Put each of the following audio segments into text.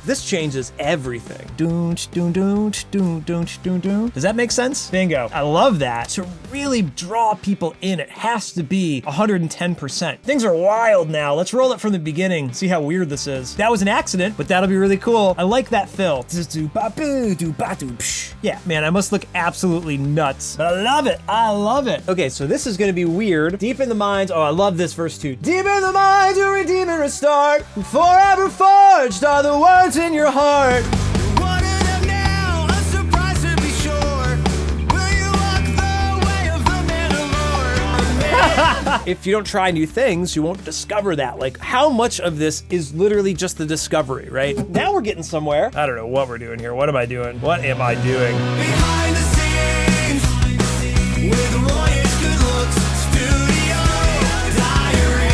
this changes everything. Doonch, doon, doonch, doon, doonch, doon, doon. Does that make sense? Bingo. I love that. To really draw people in, it has to be 110%. Things are wild now. Let's roll it from the beginning, see how weird this is. That was an accident, but that'll be really cool. I like that fill. Yeah, man, I must look absolutely nuts, but I love it. I love it. Okay, so this is gonna be weird. Deep in the minds, oh, I love this verse too. Deep in the mind to redeem and restart. Forever forged are the words in your heart. One of them now, a surprise to be sure. Will you walk the way of the Mandalorian? If you don't try new things, you won't discover that. Like, how much of this is literally just the discovery, right? Now we're getting somewhere. I don't know what we're doing here. What am I doing? What am I doing? Behind the scenes, with Royish good looks, studio diary.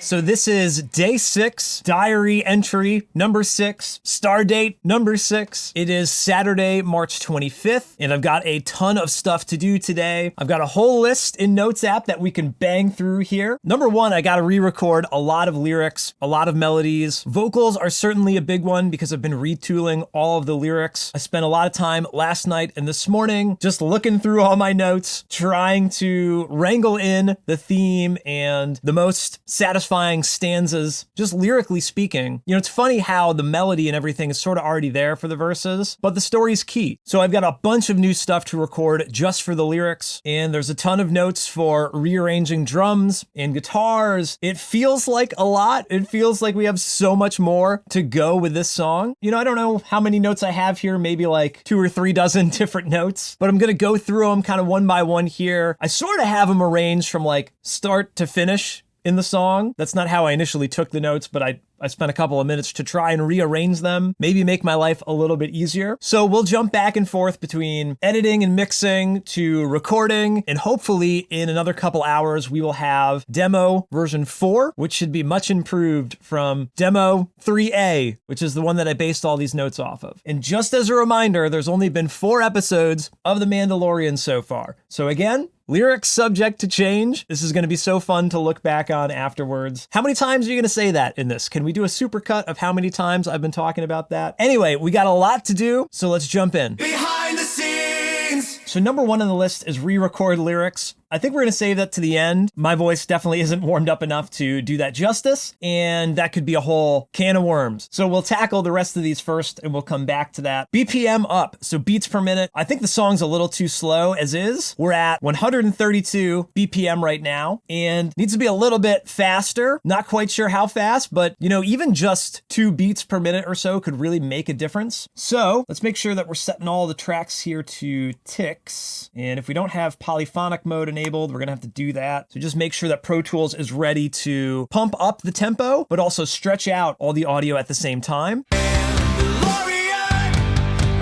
So this is day 6, diary entry number 6, star date number 6. It is Saturday, March 25th, and I've got a ton of stuff to do today. I've got a whole list in Notes app that we can bang through here. Number 1, I gotta re-record a lot of lyrics, a lot of melodies. Vocals are certainly a big one because I've been retooling all of the lyrics. I spent a lot of time last night and this morning just looking through all my notes, trying to wrangle in the theme and the most satisfying stanzas, just lyrically speaking. You know, it's funny how the melody and everything is sort of already there for the verses, but the story's key. So I've got a bunch of new stuff to record just for the lyrics, and there's a ton of notes for rearranging drums and guitars. It feels like a lot. It feels like we have so much more to go with this song. You know, I don't know how many notes I have here, maybe like 2 or 3 dozen different notes, but I'm gonna go through them kind of one by one here. I sort of have them arranged from like start to finish in the song. That's not how I initially took the notes, but I spent a couple of minutes to try and rearrange them, maybe make my life a little bit easier. So we'll jump back and forth between editing and mixing to recording, and hopefully in another couple hours, we will have demo version 4, which should be much improved from demo 3A, which is the one that I based all these notes off of. And just as a reminder, there's only been 4 episodes of The Mandalorian so far. So again, lyrics subject to change. This is going to be so fun to look back on afterwards. How many times are you going to say that in this? Can we do a supercut of how many times I've been talking about that? Anyway, we got a lot to do, so let's jump in. Behind the scenes. So number 1 on the list is re-record lyrics. I think we're going to save that to the end. My voice definitely isn't warmed up enough to do that justice, and that could be a whole can of worms. So we'll tackle the rest of these first, and we'll come back to that. BPM up, so beats per minute. I think the song's a little too slow as is. We're at 132 BPM right now, and needs to be a little bit faster. Not quite sure how fast, but you know, even just 2 beats per minute or so could really make a difference. So let's make sure that we're setting all the tracks here to ticks. And if we don't have polyphonic mode enabled, we're gonna have to do that. So just make sure that Pro Tools is ready to pump up the tempo, but also stretch out all the audio at the same time. Mandalorian,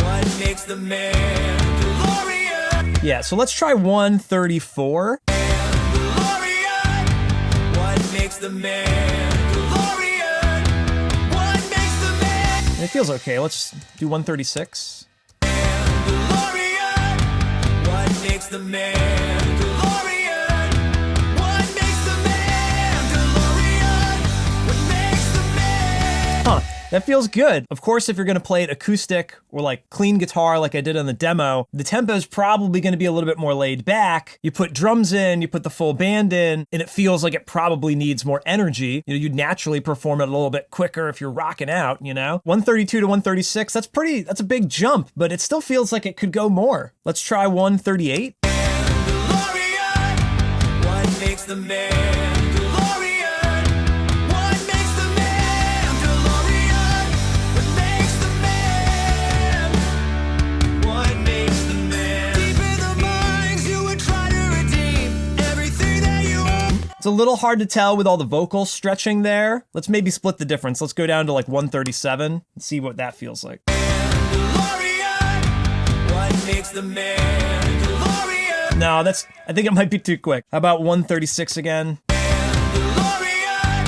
what makes the Mandalorian? Yeah, so let's try 134. Mandalorian, what makes the Mandalorian? What makes the Mandalorian? It feels okay. Let's do 136. What makes the Mandalorian? What makes the Mandalorian? What makes the Mandalorian? Huh, that feels good. Of course, if you're gonna play it acoustic or like clean guitar like I did on the demo, the tempo is probably gonna be a little bit more laid back. You put drums in, you put the full band in, and it feels like it probably needs more energy. You know, you'd naturally perform it a little bit quicker if you're rocking out, you know? 132 to 136, that's a big jump, but it still feels like it could go more. Let's try 138. Mandalorian, what makes the Mandalorian? What makes the Mandalorian? What makes the man? What makes the man? Deep in the minds, you would try to redeem everything that you own. It's a little hard to tell with all the vocal stretching there. Let's maybe split the difference. Let's go down to like 137 and see what that feels like. Mandalorian, what makes the Mandalorian? No, I think it might be too quick. How about 136 again? Mandalorian,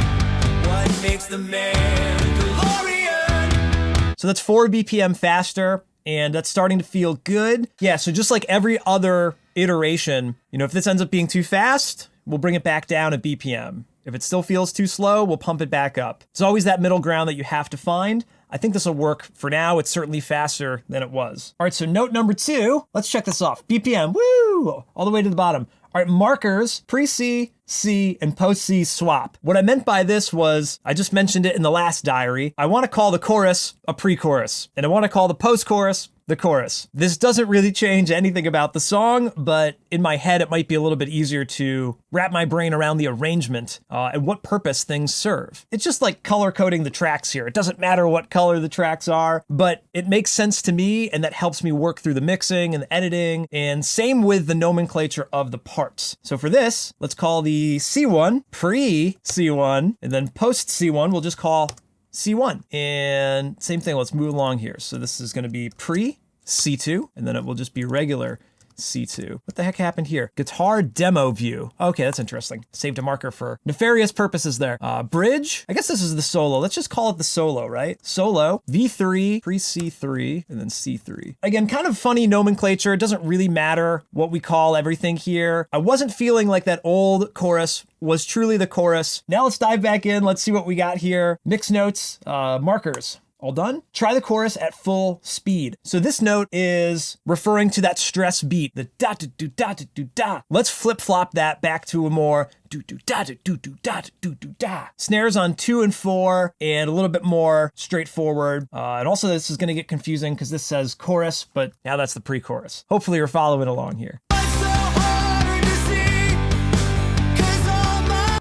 what makes the Mandalorian? So that's 4 BPM faster, and that's starting to feel good. Yeah, so just like every other iteration, you know, if this ends up being too fast, we'll bring it back down a BPM. If it still feels too slow, we'll pump it back up. It's always that middle ground that you have to find. I think this will work for now. It's certainly faster than it was. All right, so note number 2, let's check this off. BPM, woo, all the way to the bottom. All right, markers, pre-C, C, and post-C swap. What I meant by this was, I just mentioned it in the last diary, I want to call the chorus a pre-chorus, and I want to call the post-chorus the chorus. This doesn't really change anything about the song, but in my head, it might be a little bit easier to wrap my brain around the arrangement and what purpose things serve. It's just like color coding the tracks here. It doesn't matter what color the tracks are, but it makes sense to me, and that helps me work through the mixing and the editing, and same with the nomenclature of the parts. So for this, let's call the C1 pre-C1, and then post-C1 we'll just call C1. And same thing, let's move along here. So this is gonna be pre-C2, and then it will just be regular C2. What the heck happened here? Guitar demo view. Okay, that's interesting. Saved a marker for nefarious purposes there. Bridge. I guess this is the solo. Let's just call it the solo, right? Solo, V3, pre-C3, and then C3. Again, kind of funny nomenclature. It doesn't really matter what we call everything here. I wasn't feeling like that old chorus was truly the chorus. Now let's dive back in. Let's see what we got here. Mix notes, markers. All done? Try the chorus at full speed. So this note is referring to that stress beat, the da do do da do do da. Let's flip flop that back to a more do do da do do do da do do da. Snares on 2 and 4 and a little bit more straightforward. And also this is gonna get confusing because this says chorus, but now that's the pre-chorus. Hopefully you're following along here.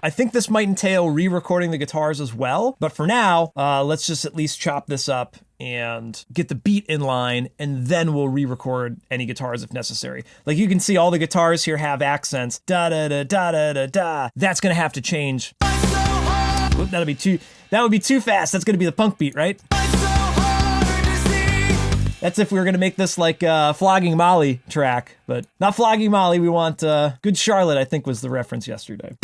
I think this might entail re-recording the guitars as well, but for now, let's just at least chop this up and get the beat in line, and then we'll re-record any guitars if necessary. Like you can see all the guitars here have accents, da-da-da-da-da-da-da. That's gonna have to change. Whoop, that would be too fast. That's gonna be the punk beat, right? That's if we were gonna make this like a Flogging Molly track, but not Flogging Molly. We want Good Charlotte, I think was the reference yesterday.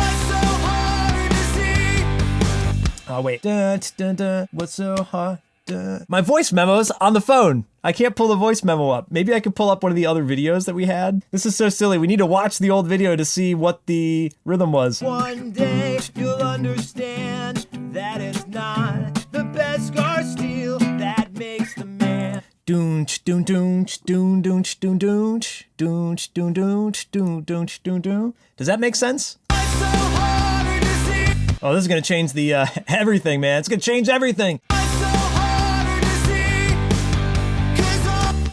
Oh, wait. Dun, dun, dun, what's so hot? Dun. My voice memo's on the phone. I can't pull the voice memo up. Maybe I could pull up one of the other videos that we had. This is so silly. We need to watch the old video to see what the rhythm was. One day you'll understand that it's not the best scar steel that makes the man. Doonch, doon, doonch, doon, doonch, doon, doonch, doonch, doon, doonch, doon, doonch, doon, doon. Does that make sense? Oh, this is gonna change the everything, man. It's gonna change everything.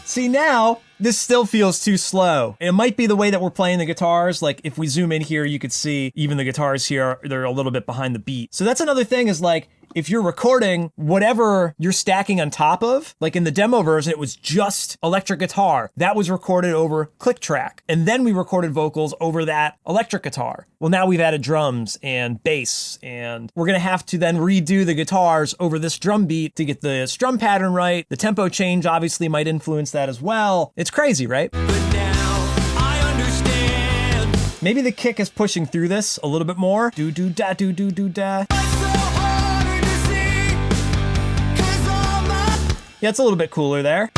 See, now, this still feels too slow. It might be the way that we're playing the guitars. Like, if we zoom in here, you could see even the guitars here, they're a little bit behind the beat. So that's another thing is like, if you're recording whatever you're stacking on top of, like in the demo version, it was just electric guitar. That was recorded over click track. And then we recorded vocals over that electric guitar. Well, now we've added drums and bass, and we're gonna have to then redo the guitars over this drum beat to get the strum pattern right. The tempo change obviously might influence that as well. It's crazy, right? But now I understand. Maybe the kick is pushing through this a little bit more. Do do da do do do da. Yeah, it's a little bit cooler there.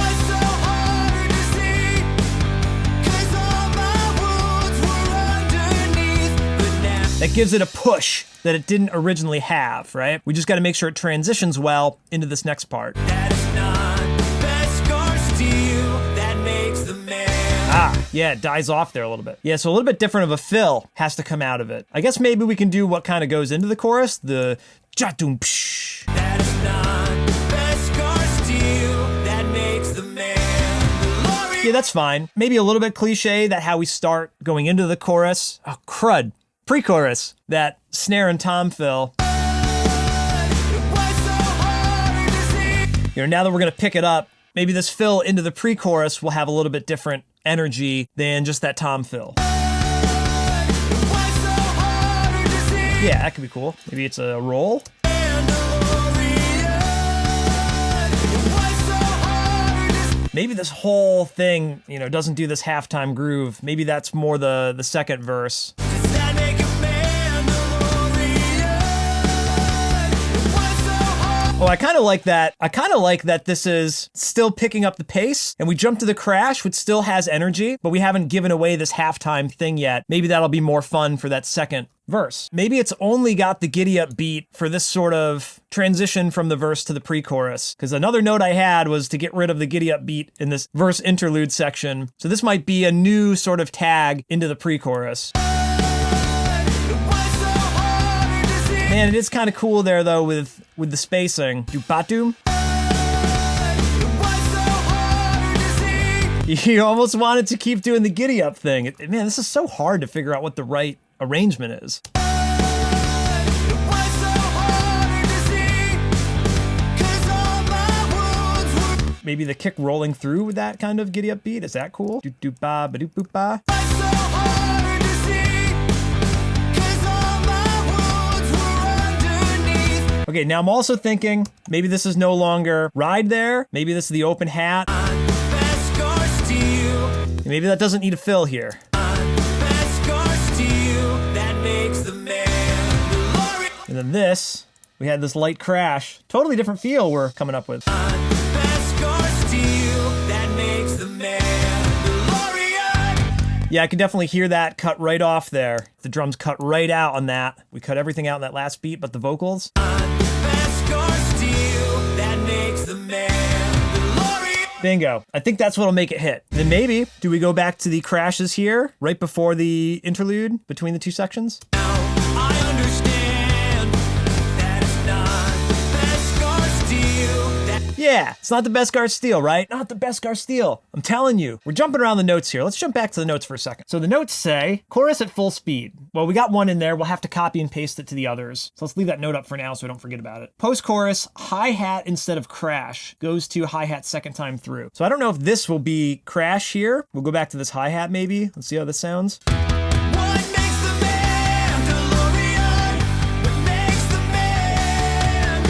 That gives it a push that it didn't originally have, right? We just gotta make sure it transitions well into this next part. That is not the best scar steel that makes the man. Ah, yeah, it dies off there a little bit. Yeah, so a little bit different of a fill has to come out of it. I guess maybe we can do what kind of goes into the chorus, the ja-doom psh. That is not the best scar steel that makes the man. Yeah, that's fine. Maybe a little bit cliche that how we start going into the chorus. Oh, crud. Pre-chorus, that snare and tom fill. You know, now that we're gonna pick it up, maybe this fill into the pre-chorus will have a little bit different energy than just that tom fill. Yeah, that could be cool. Maybe it's a roll. Maybe this whole thing, you know, doesn't do this halftime groove. Maybe that's more the second verse. Oh, I kind of like that. I kind of like that this is still picking up the pace, and we jump to the crash, which still has energy, but we haven't given away this halftime thing yet. Maybe that'll be more fun for that second verse. Maybe it's only got the giddy up beat for this sort of transition from the verse to the pre-chorus. Because another note I had was to get rid of the giddy up beat in this verse interlude section. So this might be a new sort of tag into the pre-chorus. Man, it is kind of cool there though with the spacing. Do-ba-doom. You almost wanted to keep doing the giddy up thing. Man, this is so hard to figure out what the right arrangement is. Maybe the kick rolling through with that kind of giddy up beat. Is that cool? Do-do-ba, ba-do-boop-ba. Okay, now I'm also thinking maybe this is no longer ride there. Maybe this is the open hat. Maybe that doesn't need a fill here. And then this, we had this light crash. Totally different feel we're coming up with. Yeah, I could definitely hear that cut right off there. The drums cut right out on that. We cut everything out in that last beat, but the vocals. Bingo. I think that's what'll make it hit. Then maybe, do we go back to the crashes here, right before the interlude between the two sections? I understand that it's not the best car steal. Yeah, it's not the best Gar Steel, right? Not the best Gar Steel. I'm telling you. We're jumping around the notes here. Let's jump back to the notes for a second. So the notes say, chorus at full speed. Well, we got one in there. We'll have to copy and paste it to the others. So let's leave that note up for now so we don't forget about it. Post-chorus, hi-hat instead of crash goes to hi-hat second time through. So I don't know if this will be crash here. We'll go back to this hi-hat maybe. Let's see how this sounds. What makes the MAND'ALORIan? What makes the man?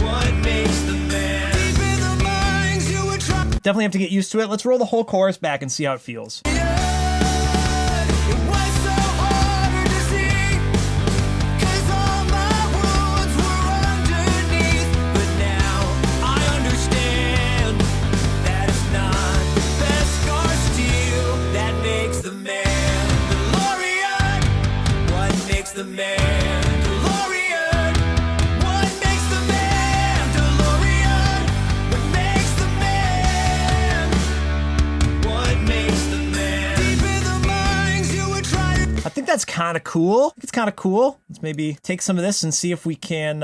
What makes the man? Deep in the minds you were trying. Definitely have to get used to it. Let's roll the whole chorus back and see how it feels. It was so hard to see, 'cause all my wounds were underneath. But now I understand that it's not the best scar steel that makes the MAND'ALORIan. What makes the MAND'ALORIan? What makes the MAND'ALORIan? What makes the man? What makes the man? Deep in the minds you were trying to. I think that's kind of cool. It's kind of cool. Let's maybe take some of this and see if we can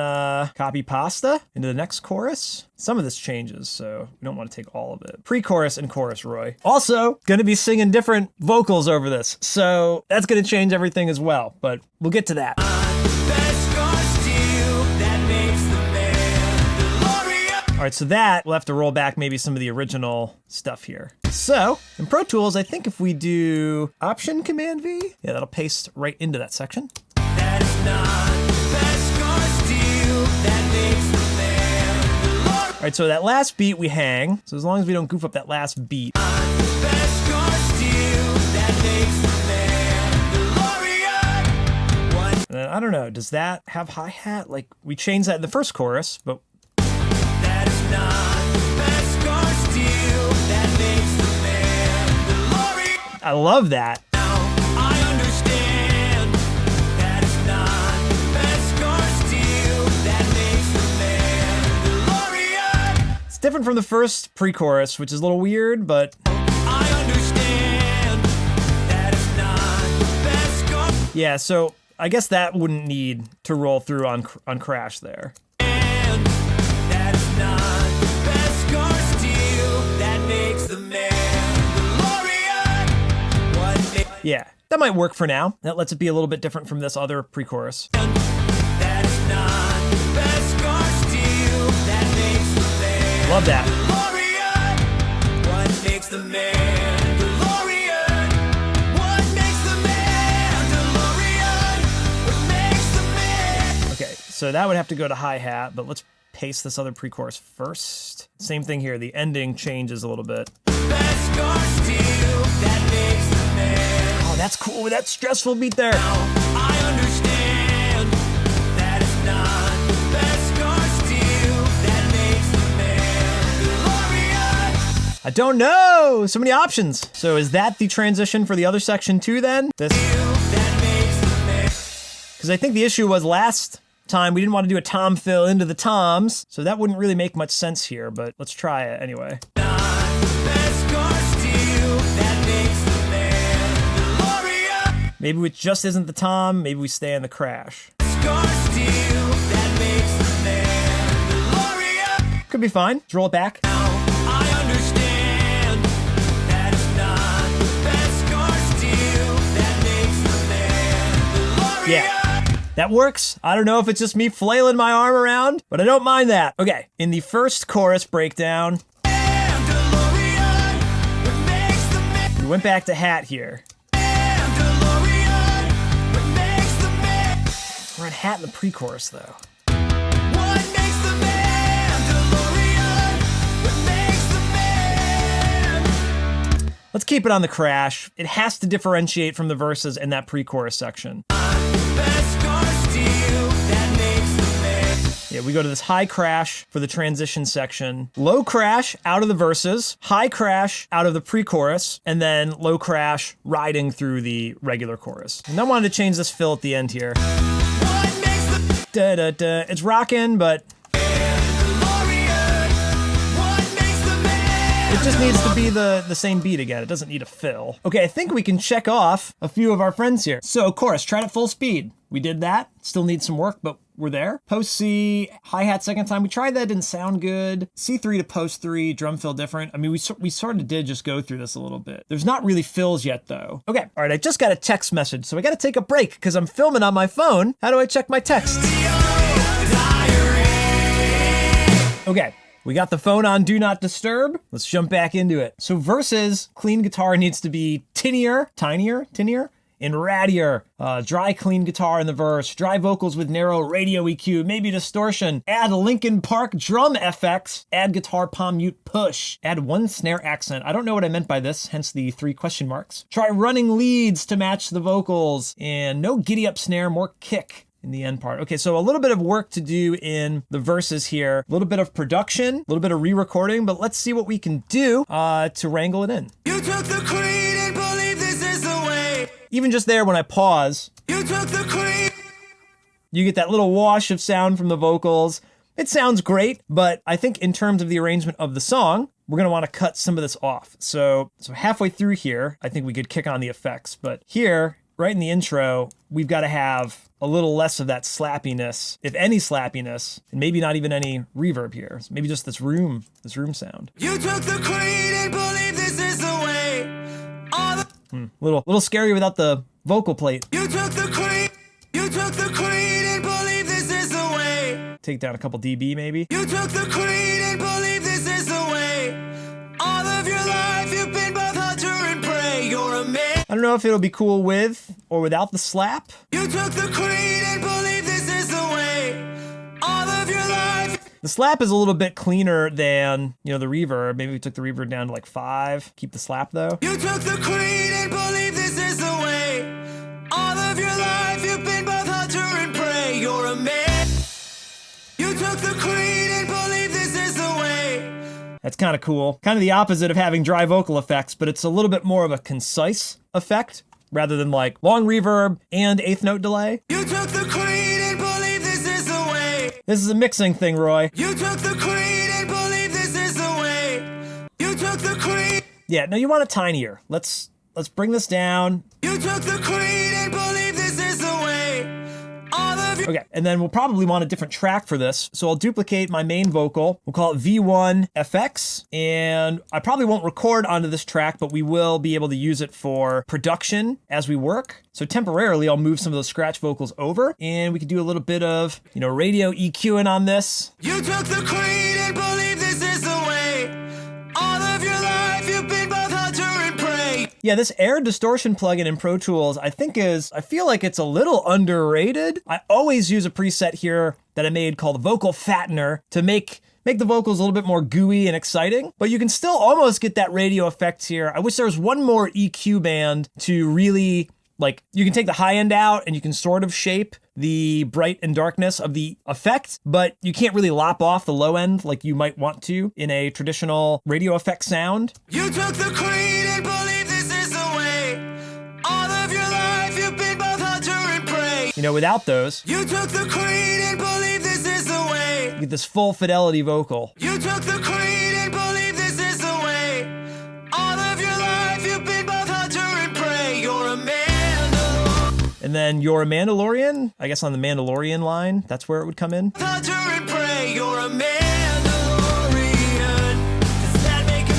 copy pasta into the next chorus. Some of this changes, so we don't want to take all of it. Pre-chorus and chorus, Roy. Also, gonna be singing different vocals over this, so that's gonna change everything as well, but we'll get to that. Best scar steel that makes the MAND'ALORIan. All right, so that, we'll have to roll back maybe some of the original stuff here. So, in Pro Tools, I think if we do Option Command V, yeah, that'll paste right into that section. That is not the best scar steel that makes the MAND'ALORIan. All right, so that last beat we hang, so as long as we don't goof up that last beat. Best scar steel that makes the MAND'ALORIan. What? And then, I don't know, does that have hi-hat? Like, we changed that in the first chorus, but That is not the best scar steel that makes the MAND'ALORIan. I love that. Now I understand that it's not the best scar steel that makes the MAND'ALORIan. It's different from the first pre-chorus, which is a little weird, but I understand that it's not the best scar. yeah, so I guess that wouldn't need to roll through on Crash there. And that is not the best scar steel that makes the MAND'ALORIan. What makes Yeah, that might work for now. That lets it be a little bit different from this other pre-chorus. that is not the best scar steel that makes the Love that. MAND'ALORIan. What makes the MAND'ALORIan? What makes the MAND'ALORIan? What makes the man? Okay, so that would have to go to hi-hat, but let's paste this other pre-chorus first. Same thing here, the ending changes a little bit. Best scar steel that makes the man. Oh, that's cool with that stressful beat there. I understand that it's not the best scar steel I don't know. So many options. So is that the transition for the other section too then? This. Because I think the issue was last time we didn't want to do a tom fill into the toms, so that wouldn't really make much sense here, but let's try it anyway. Maybe it just isn't the tom, maybe we stay in the crash. Could be fine. Let's roll it back. Yeah. That works. I don't know if it's just me flailing my arm around, but I don't mind that. Okay, in the first chorus breakdown, we went back to hat here. We're on hat in the pre-chorus though. Let's keep it on the crash. It has to differentiate from the verses in that pre-chorus section. Yeah, we go to this high crash for the transition section, low crash out of the verses, high crash out of the pre-chorus, and then low crash riding through the regular chorus. And I wanted to change this fill at the end here. Da, da, da. It's rockin', but it just needs to be the same beat again. It doesn't need a fill. Okay, I think we can check off a few of our friends here. So, chorus, tried at full speed. We did that. Still needs some work, but we're there. Post C, hi-hat second time. We tried that, didn't sound good. C3 to post 3, drum fill different. I mean, we sort of did just go through this a little bit. There's not really fills yet, though. Okay, all right, I just got a text message, so I got to take a break because I'm filming on my phone. How do I check my texts? Okay. We got the phone on Do Not Disturb. Let's jump back into it. So verses, clean guitar needs to be tinier, and rattier. Dry clean guitar in the verse, dry vocals with narrow radio EQ, maybe distortion. Add Linkin Park drum FX, add guitar palm mute push. Add one snare accent. I don't know what I meant by this, hence the 3 question marks. Try running leads to match the vocals, and no giddy up snare, more kick in the end part. Okay, so a little bit of work to do in the verses here, a little bit of production, a little bit of re-recording, but let's see what we can do to wrangle it in. You took the creed and believe this is the way. Even just there when I pause, You took the creed. you get that little wash of sound from the vocals. It sounds great, but I think in terms of the arrangement of the song, we're gonna wanna cut some of this off. So halfway through here, I think we could kick on the effects, but here, right in the intro, we've gotta have a little less of that slappiness, if any slappiness, and maybe not even any reverb here. So maybe just this room sound. You took the creed and believe this is the way. All the Little scary without the vocal plate. You took the creed. You took the creed and believe this is the way. Take down a couple dB maybe. You took the creed and believe this is the way. All of your life you've been both hunter and prey. You're a man. I don't know if it'll be cool with or without the slap. You took the creed and believe this is the way. All of your life. The slap is a little bit cleaner than, the reverb. Maybe we took the reverb down to like 5. Keep the slap though. You took the creed and believe this is the way. All of your life you've been both hunter and prey. You're a man. You took the creed and believe this is the way. That's kind of cool. Kind of the opposite of having dry vocal effects, but it's a little bit more of a concise effect rather than like long reverb and 8th note delay. You took the creed and believe this is the way. This is a mixing thing, Roy. You took the creed and believe this is the way. You took the creed. Yeah, no, you want it tinier. Let's bring this down. You took the creed and believe this is the way. All of your. Okay, and then we'll probably want a different track for this. So I'll duplicate my main vocal. We'll call it V1 FX. And I probably won't record onto this track, but we will be able to use it for production as we work. So temporarily, I'll move some of those scratch vocals over, and we could do a little bit of, radio EQing on this. You took the creed and believe this is the way. All of your life you've been both hunter and prey. Yeah, this air distortion plugin in Pro Tools, I feel like it's a little underrated. I always use a preset here that I made called Vocal Fattener to make the vocals a little bit more gooey and exciting, but you can still almost get that radio effect here. I wish there was one more EQ band to really, you can take the high end out and you can sort of shape the bright and darkness of the effect, but you can't really lop off the low end like you might want to in a traditional radio effect sound. You took the creed and believe this is the way. All of your life you've been both hunter and prey. You know, without those, You took the creed and believe this is the way. you get this full fidelity vocal. You took the creed and believe this is the way. All of your life you've been both hunter and prey. You're a Mandalor, And then you're a Mandalorian, I guess on the Mandalorian line, that's where it would come in. hunter and prey. You're a Mandalorian. Does that make a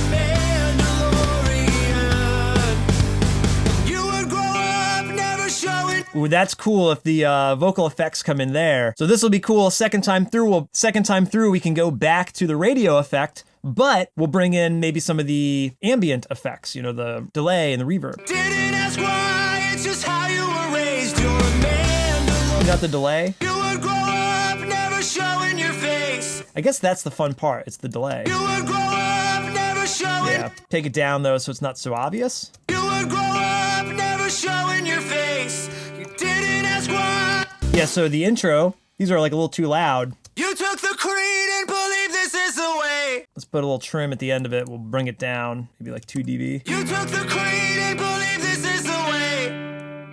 Mandalorian? You would grow up never showing. Ooh, that's cool if the vocal effects come in there. So this will be cool. Second time through, we can go back to the radio effect, but we'll bring in maybe some of the ambient effects, you know, the delay and the reverb. Didn't ask why, it's just how you were raised. You're a Mandalorian. You got the delay? You would grow up never showing your face. I guess that's the fun part. It's the delay. You would grow up never showing. Yeah. Take it down though so it's not so obvious. You would grow up never showing your face. You didn't ask why. Yeah, so the intro, these are like a little too loud. You took the creed and believe this is the way. Let's put a little trim at the end of it. We'll bring it down, maybe like 2 dB. You took the creed and believe this is the way.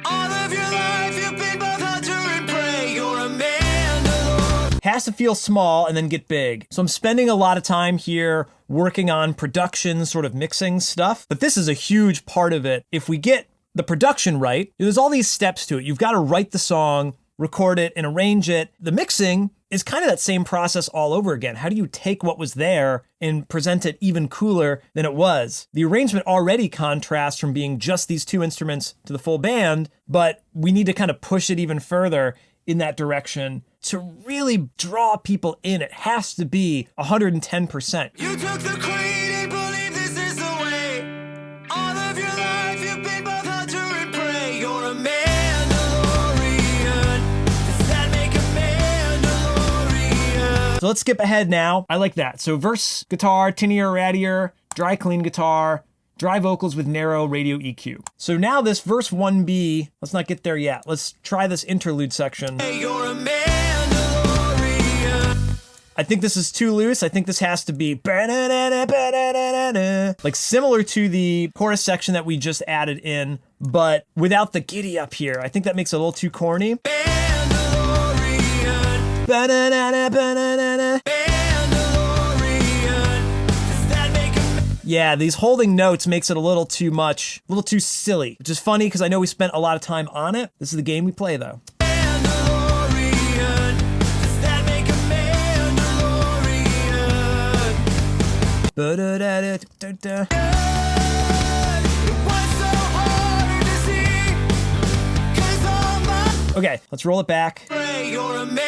All of your life you've been both hunter and prey. You're a Mandalor. Has to feel small and then get big. So I'm spending a lot of time here working on production, sort of mixing stuff, but this is a huge part of it. If we get the production right, there's all these steps to it. You've got to write the song, record it, and arrange it. The mixing is kind of that same process all over again. How do you take what was there and present it even cooler than it was? The arrangement already contrasts from being just these two instruments to the full band, but we need to kind of push it even further in that direction to really draw people in. It has to be 110%. You took the creed and believe this is the way. All of your life you've been both hunter and prey. You're a Mandalorian. Does that make a Mandalorian? So let's skip ahead now. I like that. So verse guitar, tinnier, rattier, dry, clean guitar, dry vocals with narrow radio EQ. So now this verse 1B, let's not get there yet. Let's try this interlude section. Hey, you're a Mandalorian. I think this is too loose. I think this has to be like similar to the chorus section that we just added in, but without the giddy up here. I think that makes it a little too corny. Mandalorian. Mandalorian. Does that make a Yeah, these holding notes makes it a little too much, a little too silly, which is funny because I know we spent a lot of time on it. This is the game we play though. Mandalorian? Does that make a Mandalorian? Ba-da-da-da-da-da. It was so hard to see, 'cause all my Okay, let's roll it back. prey, you're a Mandalorian.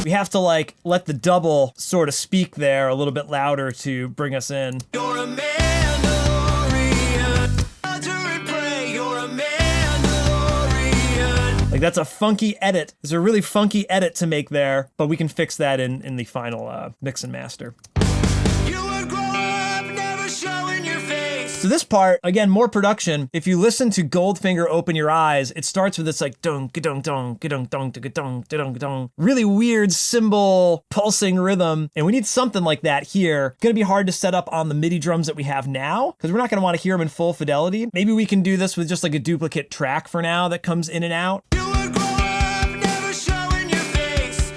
We have to like let the double sort of speak there a little bit louder to bring us in. You're a Mandalorian. Hunter and prey, you're a Mandalorian. Like that's a funky edit. There's a really funky edit to make there, but we can fix that in the final mix and master. You would grow up never showing your face. So this part, again, more production. If you listen to Goldfinger Open Your Eyes, it starts with this like dong dong dong dong dong dong dong dong, really weird cymbal pulsing rhythm, and we need something like that here. Gonna be hard to set up on the MIDI drums that we have now because we're not gonna want to hear them in full fidelity. Maybe we can do this with just like a duplicate track for now that comes in and out. You would grow up never showing your face.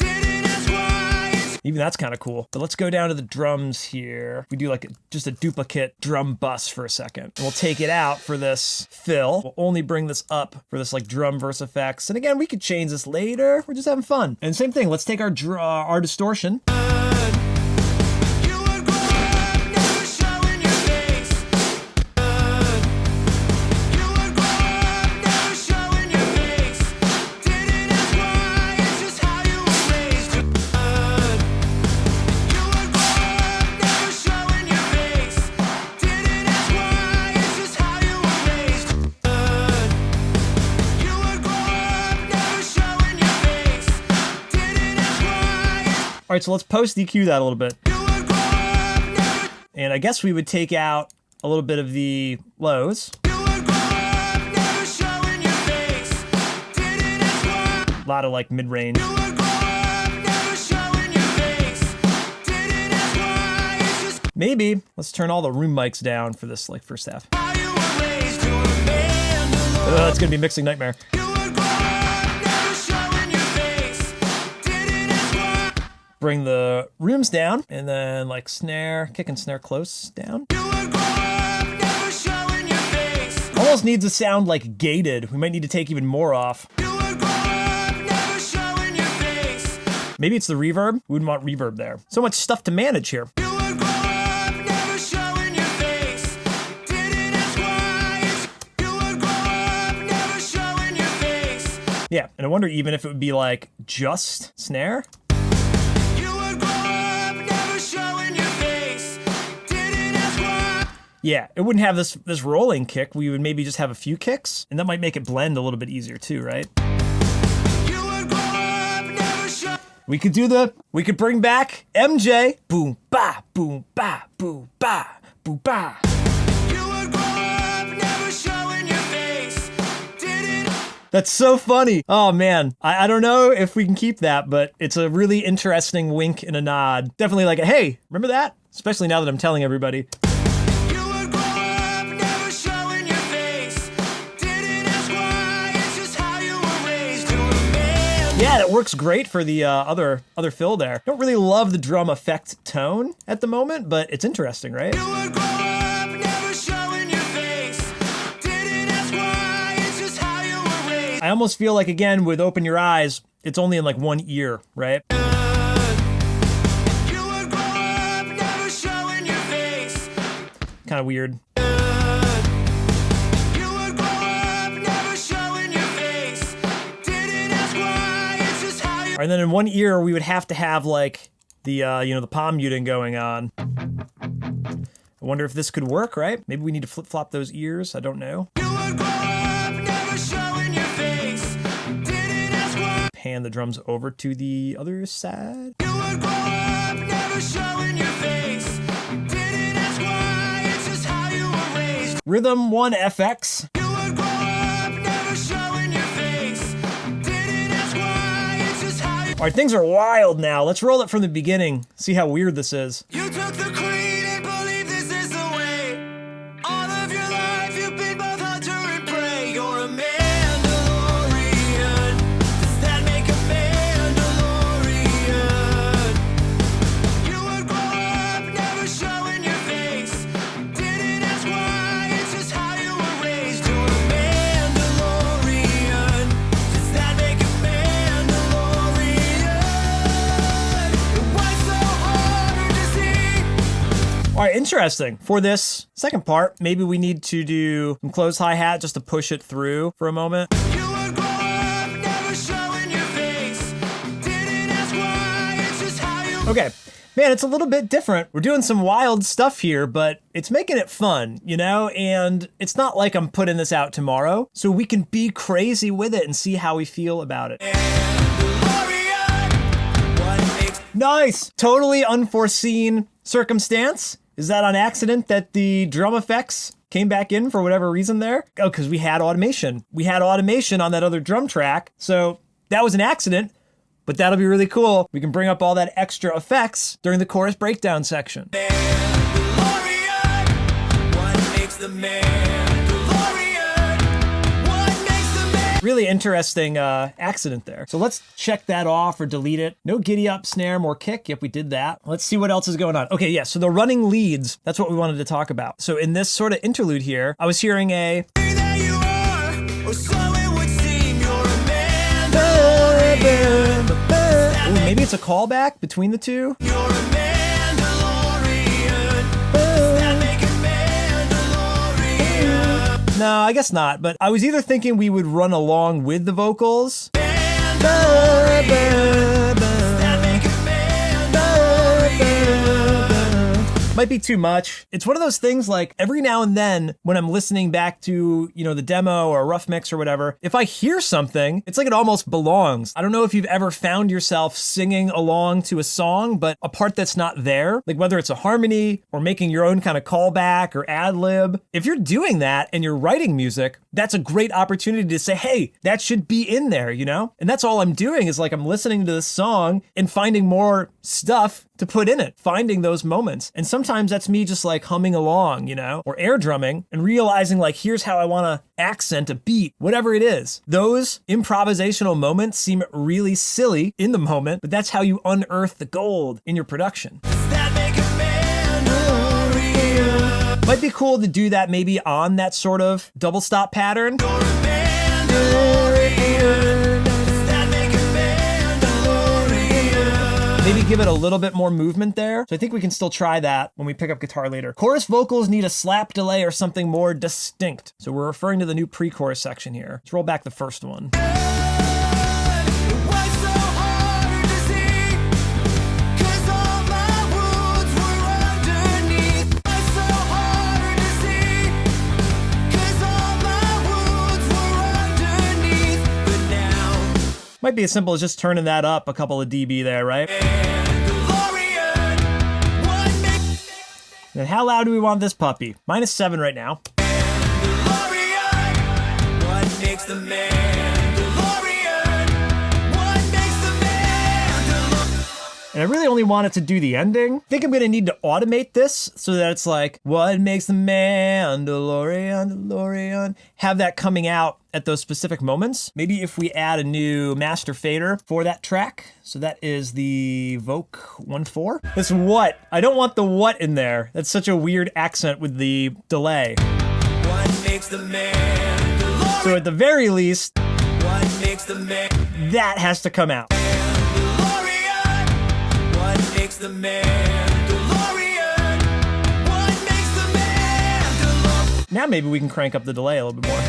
You didn't ask why. It's Even that's kind of cool. But let's go down to the drums here. We do like just a duplicate drum bus for a second. And we'll take it out for this fill. We'll only bring this up for this like drum verse effects. And again, we could change this later. We're just having fun. And same thing, let's take our distortion. You would grow up never showing your face. You would grow up never showing your face. Didn't ask why, it's just how you were raised. You would grow up never showing your face. Didn't ask why, it's just how you were raised. You would grow up never showing your face. Didn't ask why. All right, so let's post EQ that a little bit. You would grow up never. And I guess we would take out a little bit of the lows. You would grow up never showing your face. A lot of like mid-range. You were growing up, never showing your face. Didn't ask why, it's just Maybe let's turn all the room mics down for this like first half. how you were raised. You're a Mandalorian. It's gonna be mixing nightmare. You were growing up, never showing your face. Didn't ask why. Bring the rooms down and then like snare, kick and snare close down. You were growing up, never showing your face. Almost needs to sound like gated. We might need to take even more off. You were growing up, never showing your face. Maybe it's the reverb. We wouldn't want reverb there. So much stuff to manage here. You were growing up, never showing your face. Didn't ask why. You were growing up, never showing your face. Yeah, and I wonder even if it would be like just snare. You were growing up, never showing your face. Didn't ask why. Yeah, it wouldn't have this rolling kick. We would maybe just have a few kicks, and that might make it blend a little bit easier too, right? You were growing up, never showing. We could bring back MJ. Boom, ba, boom, ba, boom, ba, boom, ba. You were growing up, never showing your face. Didn't. That's so funny. Oh man, I don't know if we can keep that, but it's a really interesting wink and a nod. Definitely like, hey, remember that? Especially now that I'm telling everybody. You were growing up, never showing your face. Didn't ask why. It's just how you were raised. You're a man. Yeah, that works great for the other fill there. Don't really love the drum effect tone at the moment, but it's interesting, right? You were growing up, never showing your face. Didn't ask why. It's just how you were raised. I almost feel like, again, with Open Your Eyes, it's only in like one ear, right? You were growing up, never showing your face. Kind of weird. You were growing up, never showing your face. Didn't ask why. It's just how you. And then in one ear, we would have to have like the the palm muting going on. I wonder if this could work, right? Maybe we need to flip-flop those ears. I don't know. You were growing up, never showing your face. Didn't ask why. Pan the drums over to the other side. You were growing up, never showing your face. Didn't ask why. It's just how you were raised. Rhythm 1 FX. You were growing up, never showing your face. Didn't ask why. It's just how you. All right, things are wild now. Let's roll it from the beginning. See how weird this is. You took the creed and believe this is the way. All of your life you've been both hunter and prey. You're a Mandalorian. Does that make a Mandalorian? You were growing up, never showing your face. Didn't ask why. It's just how you were raised. You're a Mandalorian. Does that make a Mandalorian? Why so hard to see? All right, interesting. For this second part, maybe we need to do some closed hi-hat just to push it through for a moment. You were growing up, never showing your face. Didn't ask why. It's just how you. Okay. Man, it's a little bit different. We're doing some wild stuff here, but it's making it fun, you know? And it's not like I'm putting this out tomorrow, so we can be crazy with it and see how we feel about it. Mandalorian. What makes Nice! Totally unforeseen circumstance. Is that on accident that the drum effects came back in for whatever reason there? Oh, because we had automation. We had automation on that other drum track, so that was an accident. But that'll be really cool. We can bring up all that extra effects during the chorus breakdown section. Mandalorian? What makes the Mandalorian? What makes the man? Really interesting accident there. So let's check that off or delete it. No giddy up, snare, more kick. Yep, we did that. Let's see what else is going on. Okay, yeah, so the running leads, that's what we wanted to talk about. So in this sort of interlude here, I was hearing a... That you are, or so it would seem. You're a Mandalorian. Ooh, maybe it's a callback between the two. You're a Mandalorian. Does that make a Mandalorian? No, I guess not, but I was either thinking we would run along with the vocals. Mandalorian. Does that make a Mandalorian? Might be too much. It's one of those things like every now and then when I'm listening back to, the demo or a rough mix or whatever, if I hear something, it's like it almost belongs. I don't know if you've ever found yourself singing along to a song, but a part that's not there, like whether it's a harmony or making your own kind of callback or ad lib. If you're doing that and you're writing music, that's a great opportunity to say, hey, that should be in there, And that's all I'm doing is like I'm listening to this song and finding more stuff to put in it, finding those moments. And sometimes that's me just like humming along, or air drumming and realizing like, here's how I want to accent a beat, whatever it is. Those improvisational moments seem really silly in the moment, but that's how you unearth the gold in your production. That make a Mandalorian. Might be cool to do that maybe on that sort of double stop pattern. You're a Mandalorian. That make a Mandalorian. Maybe give it a little bit more movement there. So I think we can still try that when we pick up guitar later. Chorus vocals need a slap delay or something more distinct. So we're referring to the new pre-chorus section here. Let's roll back the first one. Might be as simple as just turning that up a couple of dB there, right? And how loud do we want this puppy? -7 right now. What makes the Mandalorian? What makes the Mandalorian? And I really only want it to do the ending. I think I'm gonna need to automate this so that it's like, what makes the Mandalorian? Have that coming out at those specific moments. Maybe if we add a new master fader for that track. So that is the Voc 1.4. This what? I don't want the what in there. That's such a weird accent with the delay. What makes the Mandalorian? So at the very least, What makes the Mandalorian? that has to come out. What makes the Mandalorian? What makes the Mandalorian? Now maybe we can crank up the delay a little bit more.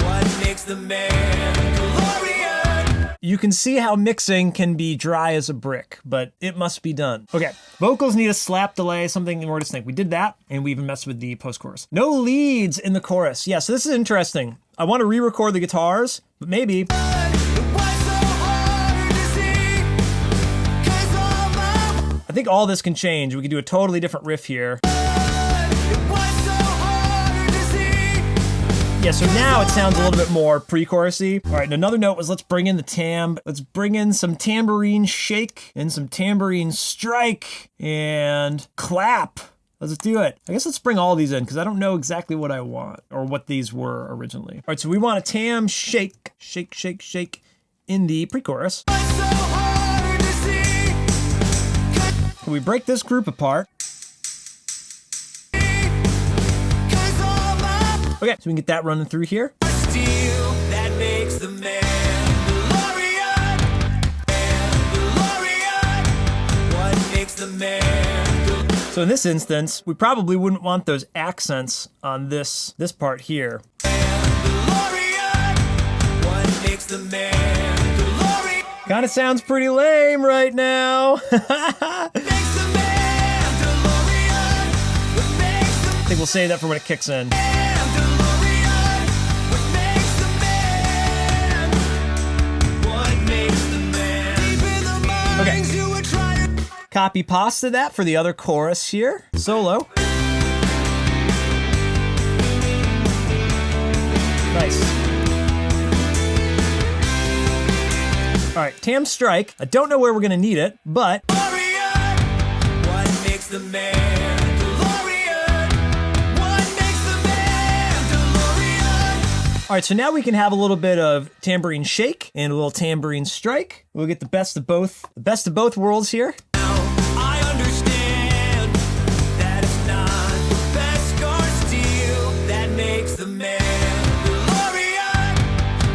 What makes the Mandalorian? You can see how mixing can be dry as a brick, but it must be done. Okay, vocals need a slap delay, something more distinct. We did that, and we even messed with the post-chorus. No leads in the chorus. Yeah, so this is interesting. I want to re-record the guitars, but maybe... It was so hard to see, 'cause all my I think all this can change. We could do a totally different riff here. it was so hard to see. Yeah, so now it sounds a little bit more pre-chorusy. All right, and another note was let's bring in the tam. Let's bring in some tambourine shake and some tambourine strike and clap. Let's do it. I guess let's bring all these in because I don't know exactly what I want or what these were originally. All right, so we want a tam shake, shake, shake, shake in the pre-chorus. It was so hard to see, Can we break this group apart? 'cause all my Okay, so we can get that running through here. steel that makes the Mandalorian. Mandalorian. What makes the Mandalorian? So in this instance, we probably wouldn't want those accents on this part here. What makes the Mandalorian? Kind of sounds pretty lame right now. Makes the Mandalorian. What makes the I think we'll save that for when it kicks in. Mandalorian? What makes the man? What makes the man? Deep in the mines Okay. you were trying. Copy pasta that for the other chorus here. Solo. Nice. All right, tam strike. I don't know where we're gonna need it, but What makes the Mandalorian? What makes the Mandalorian? all right, so now we can have a little bit of tambourine shake and a little tambourine strike. We'll get the best of both worlds here. I understand that it's not the best scar steel that makes the Mandalorian.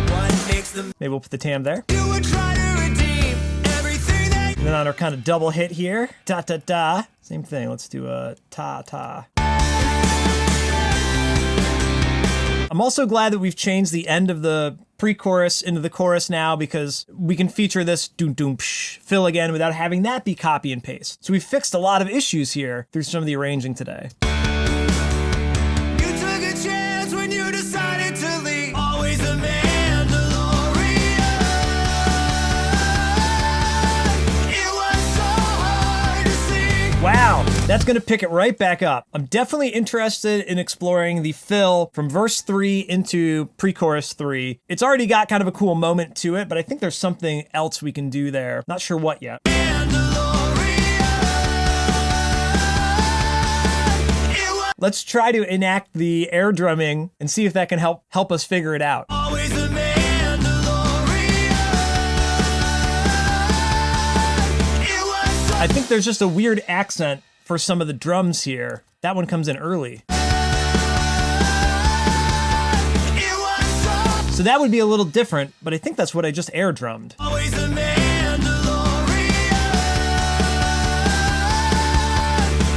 What makes the Maybe we'll put the tam there. you would try to redeem everything that And then on our kind of double hit here, da da da. Same thing. Let's do a ta ta. I'm also glad that we've changed the end of the pre-chorus into the chorus now because we can feature this doom doom psh fill again without having that be copy and paste. So we fixed a lot of issues here through some of the arranging today. You took a chance when you decided to leave. Always a Mandalorian. It was so hard to see. Wow, that's gonna pick it right back up. I'm definitely interested in exploring the fill from verse 3 into pre-chorus 3. It's already got kind of a cool moment to it, but I think there's something else we can do there. Not sure what yet. Let's try to enact the air drumming and see if that can help us figure it out. Always a Mandalorian. It was so I think there's just a weird accent for some of the drums here. That one comes in early. It was so So that would be a little different, but I think that's what I just air drummed. always a Mandalorian.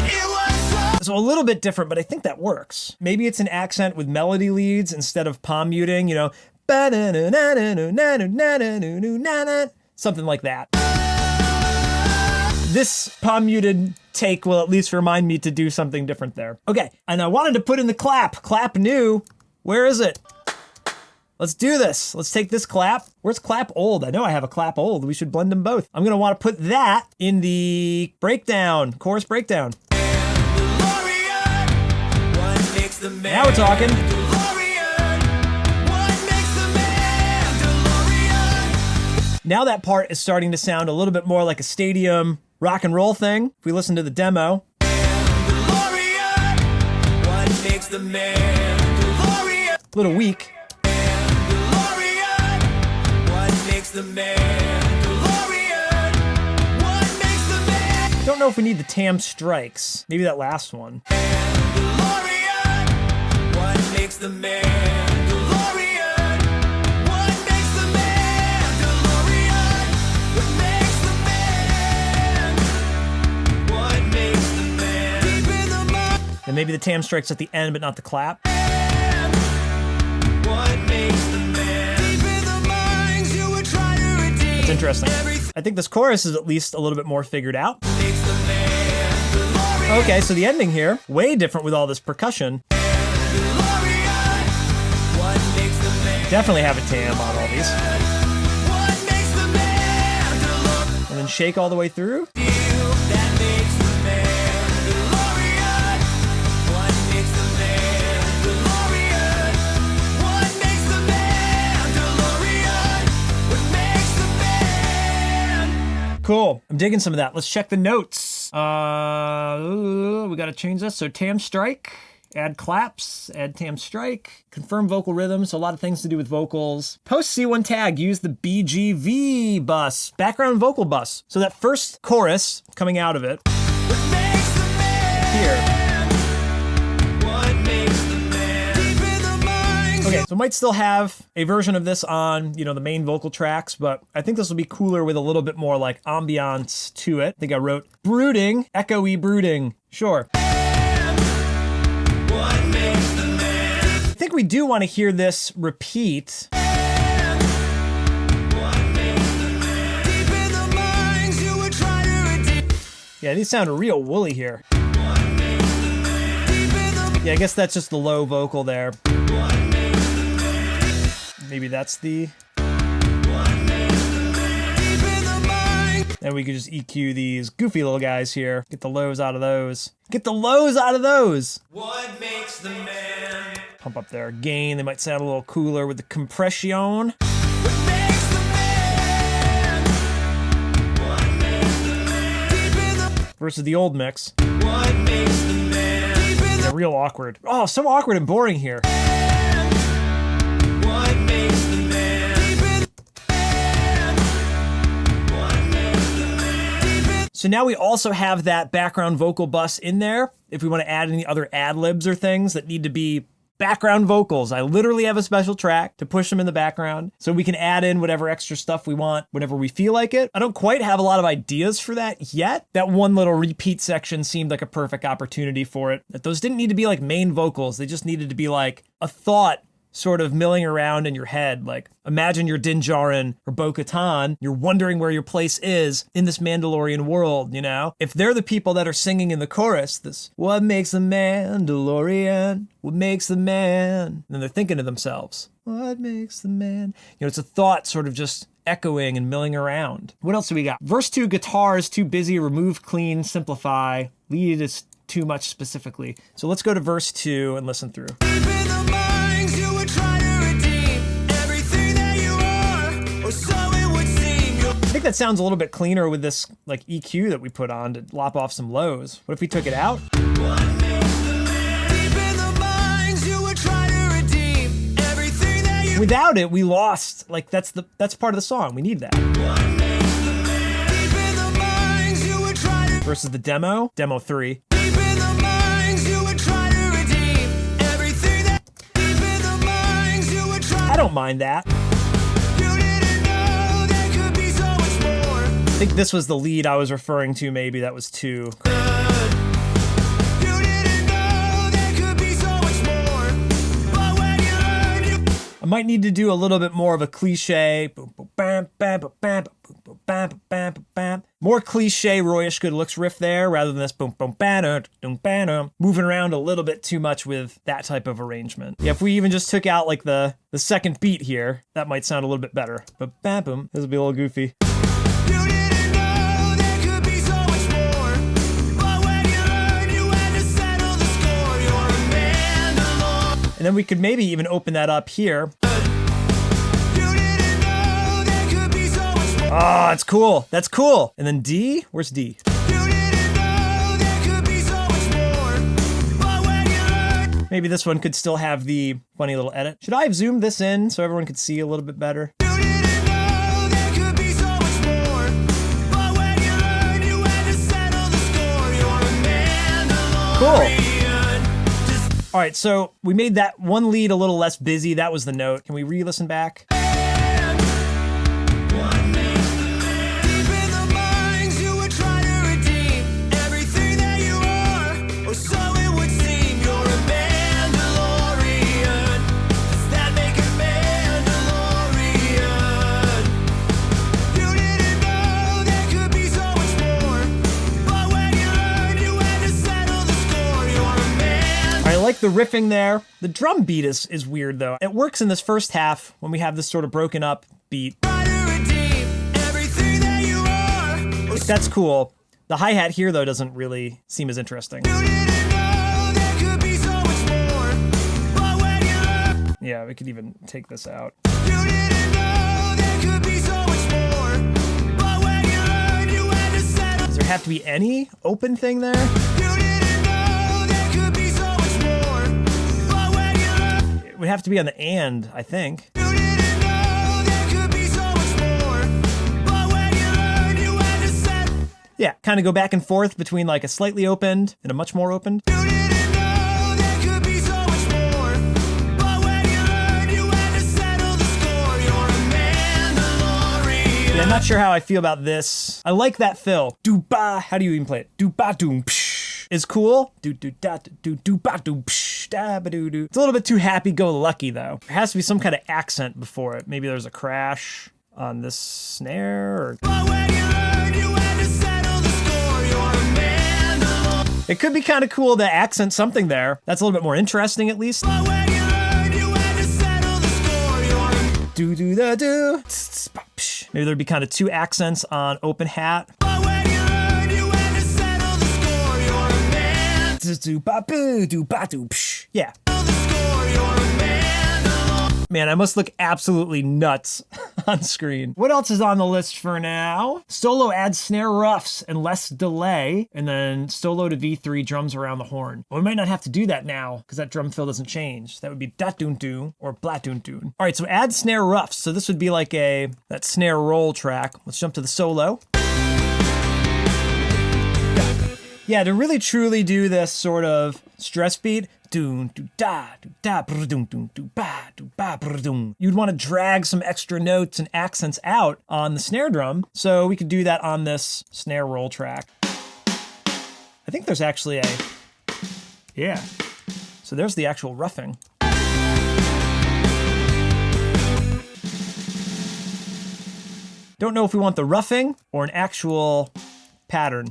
It was so So a little bit different, but I think that works. Maybe it's an accent with melody leads instead of palm muting, you know, something like that. This palm muted take will at least remind me to do something different there. Okay, and I wanted to put in the clap. Clap new. Where is it? Let's do this. Let's take this clap. Where's clap old? I know I have a clap old. We should blend them both. I'm gonna want to put that in the breakdown, chorus breakdown. Mandalorian. What makes the Now we're talking. Mandalorian? What makes the Mandalorian? Now that part is starting to sound a little bit more like a stadium rock and roll thing. If we listen to the demo, Mandalorian. What makes the Mandalorian? a little weak. Mandalorian. What makes the Mandalorian? What makes the Mandalorian? Don't know if we need the tam strikes. Maybe that last one. What makes the Mandalorian? What makes the Mandalorian? What makes the man? What makes the man? Deep in the mind. And maybe the tam strikes at the end, but not the clap. What makes the man? Deep in the minds you would try to redeem. It's interesting. Everything I think this chorus is at least a little bit more figured out. makes the Mandalorian. Okay, so the ending here, way different with all this percussion. Mandalorian. What makes the man? Definitely have a tam on all these. What makes the Mandalorian? And then shake all the way through. That makes the Mandalorian. What makes the Mandalorian? What makes the Mandalorian? What makes the man? Cool. I'm digging some of that. Let's check the notes. We gotta change this. So tam strike, add claps, add tam strike, confirm vocal rhythm. So a lot of things to do with vocals. Post C1 tag, use the BGV bus, background vocal bus. So that first chorus coming out of it What makes the man? here. What makes the man? Deep in the minds. Okay, so it might still have a version of this on, you know, the main vocal tracks, but I think this will be cooler with a little bit more like ambiance to it. I think I wrote brooding, echoey brooding. Sure. What makes the man? I think we do want to hear this repeat. What makes the man? Deep in the minds you would try to redeem. Yeah, these sound real woolly here. What makes the man? Deep in the Yeah, I guess that's just the low vocal there. what makes the man? Maybe that's the... What makes the man? Deep in the mind. And we could just EQ these goofy little guys here. Get the lows out of those. Get the lows out of those! What makes the man? Pump up their gain. They might sound a little cooler with the compression. What makes the man? What makes the man? Deep in the Versus the old mix. what makes the man? Deep in They're real awkward. Oh, so awkward and boring here. the what makes the man? Deep in the what makes the man? Deep in So now we also have that background vocal bus in there. If we want to add any other ad-libs or things that need to be background vocals, I literally have a special track to push them in the background so we can add in whatever extra stuff we want whenever we feel like it. I don't quite have a lot of ideas for that yet. That one little repeat section seemed like a perfect opportunity for it. That those didn't need to be like main vocals. They just needed to be like a thought sort of milling around in your head. Like, imagine you're Din Djarin or Bo-Katan. You're wondering where your place is in this Mandalorian world, you know? If they're the people that are singing in the chorus, this, what makes a Mandalorian? What makes the man? And then they're thinking to themselves, what makes the man? You know, it's a thought sort of just echoing and milling around. What else do we got? Verse 2, guitar is too busy, remove, clean, simplify. Lead is too much specifically. So let's go to verse 2 and listen through. Deep in the mines, you would try to redeem everything that you are, or so it would seem. I think that sounds a little bit cleaner with this like EQ that we put on to lop off some lows. What if we took it out? Deep in the mines, you would try to redeem everything that you. Without it, we lost. Like that's part of the song. We need that. Deep in the mines, you would try to. Versus the demo 3. Deep in the mines, you would try to redeem everything that. Deep in the mines, you would try. I don't mind that. You didn't know there could be so much more. I think this was the lead I was referring to. Maybe that was 2. You didn't know there could be so much more. But when you learn, you. I might need to do a little bit more of a cliche. Boom, boom, bam, bam, bam, bam, boom, boom, bam, bam, bam, bam. More cliche Royish good looks riff there rather than this boom, boom, bam, boom, bam. Moving around a little bit too much with that type of arrangement. Yeah, if we even just took out like the second beat here, that might sound a little bit better. But bam, boom, this would be a little goofy. You didn't know there could be so much more. But when you learn, you had to settle the score. You're a Mandalor. And then we could maybe even open that up here. You didn't know there could be so much more. Oh, it's cool. That's cool. And then D, where's D? You didn't know there could be so much more. But when you learn, Maybe this one could still have the funny little edit. Should I have zoomed this in so everyone could see a little bit better? you didn't know there could be so much more. But when you learn, you had to settle the score. You're a Mandalorian. Just All right, so we made that one lead a little less busy. That was the note. Can we re-listen back? one makes the man. Deep in the mines, you would try to redeem everything that you are, or so it would seem. You're a Mandalorian. Does that make a Mandalorian? You didn't know there could be so much more. But when you learn, you had to settle the score. You're a man. I like the riffing there. The drum beat is weird though. It works in this first half when we have this sort of broken up beat. Try to redeem everything that you are, or so That's cool. The hi-hat here though doesn't really seem as interesting. you didn't know there could be so much more. But when you learn, Yeah, we could even take this out. you didn't know there could be so much more. But when you learn, you had to settle. Does there have to be any open thing there? You didn't know there could be so much more. But when you learn, It would have to be on the and, I think. you didn't know there could be so much more. But when you learn, you had to settle. Yeah, kind of go back and forth between like a slightly opened and a much more opened. You didn't know there could be so much more. But when you learn, you had to settle the score. You're a Mandalorian. Yeah, I'm not sure how I feel about this. I like that fill. Do-ba. How do you even play it? Do-ba-doom. Psh. Is cool. Do-do-da-do-do-ba-doom. Psh. Da-ba-doo-doo. It's a little bit too happy-go-lucky, though. There has to be some kind of accent before it. Maybe there's a crash on this snare. Or... But when you learn, you had to settle the score. You're a Mandalor. It could be kind of cool to accent something there. That's a little bit more interesting, at least. But when you learn, you had to settle the score. You're a. Do-do-da-do. Tss-tss-ba-psh. Maybe there'd be kind of 2 accents on open hat. But when you learn, you had to settle the score. You're a man. Do-ba-boo, do-ba-doo. Psh. Yeah. Settle the score. You're a Mandalor. Man, I must look absolutely nuts on screen. What else is on the list for now? Solo adds snare ruffs and less delay, and then solo to V3 drums around the horn. Well, we might not have to do that now, because that drum fill doesn't change. That would be dat-doon-doon or blat-doon-doon. All right, so add snare ruffs. So this would be like that snare roll track. Let's jump to the solo. Yeah, to really truly do this sort of stress beat, doon do da brr doon doon do ba brr doon. You'd want to drag some extra notes and accents out on the snare drum, so we could do that on this snare roll track. I think there's actually a, yeah. So there's the actual roughing. Don't know if we want the roughing or an actual pattern.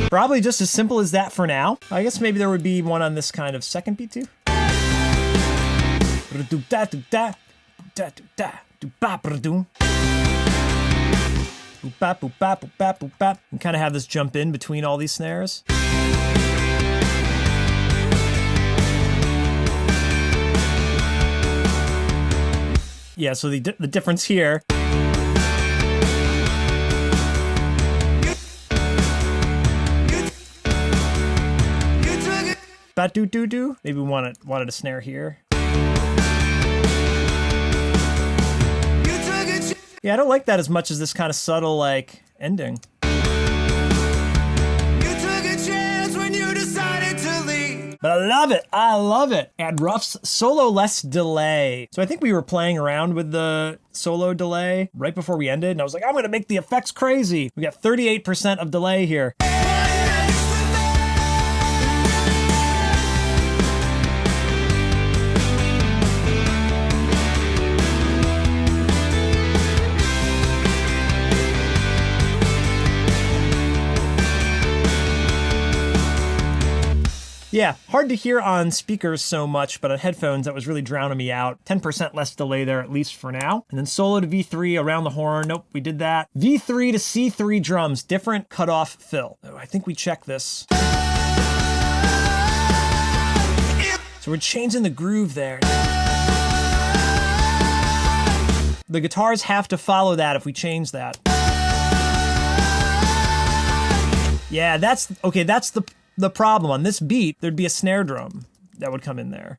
Probably just as simple as that for now. I guess maybe there would be one on this kind of second beat too. And kind of have this jump in between all these snares. Yeah, so the difference here. Ba-do-do-do. Maybe we wanted a snare here. Yeah, I don't like that as much as this kind of subtle, like, ending. You took a chance when you decided to leave. But I love it. I love it. Add Ruffs solo less delay. So I think we were playing around with the solo delay right before we ended, and I was like, I'm gonna make the effects crazy. We got 38% of delay here. Yeah, hard to hear on speakers so much, but on headphones, that was really drowning me out. 10% less delay there, at least for now. And then solo to V3 around the horn. Nope, we did that. V3 to C3 drums, different cutoff fill. Oh, I think we checked this. So we're changing the groove there. The guitars have to follow that if we change that. Yeah, that's the problem. On this beat, there'd be a snare drum that would come in there.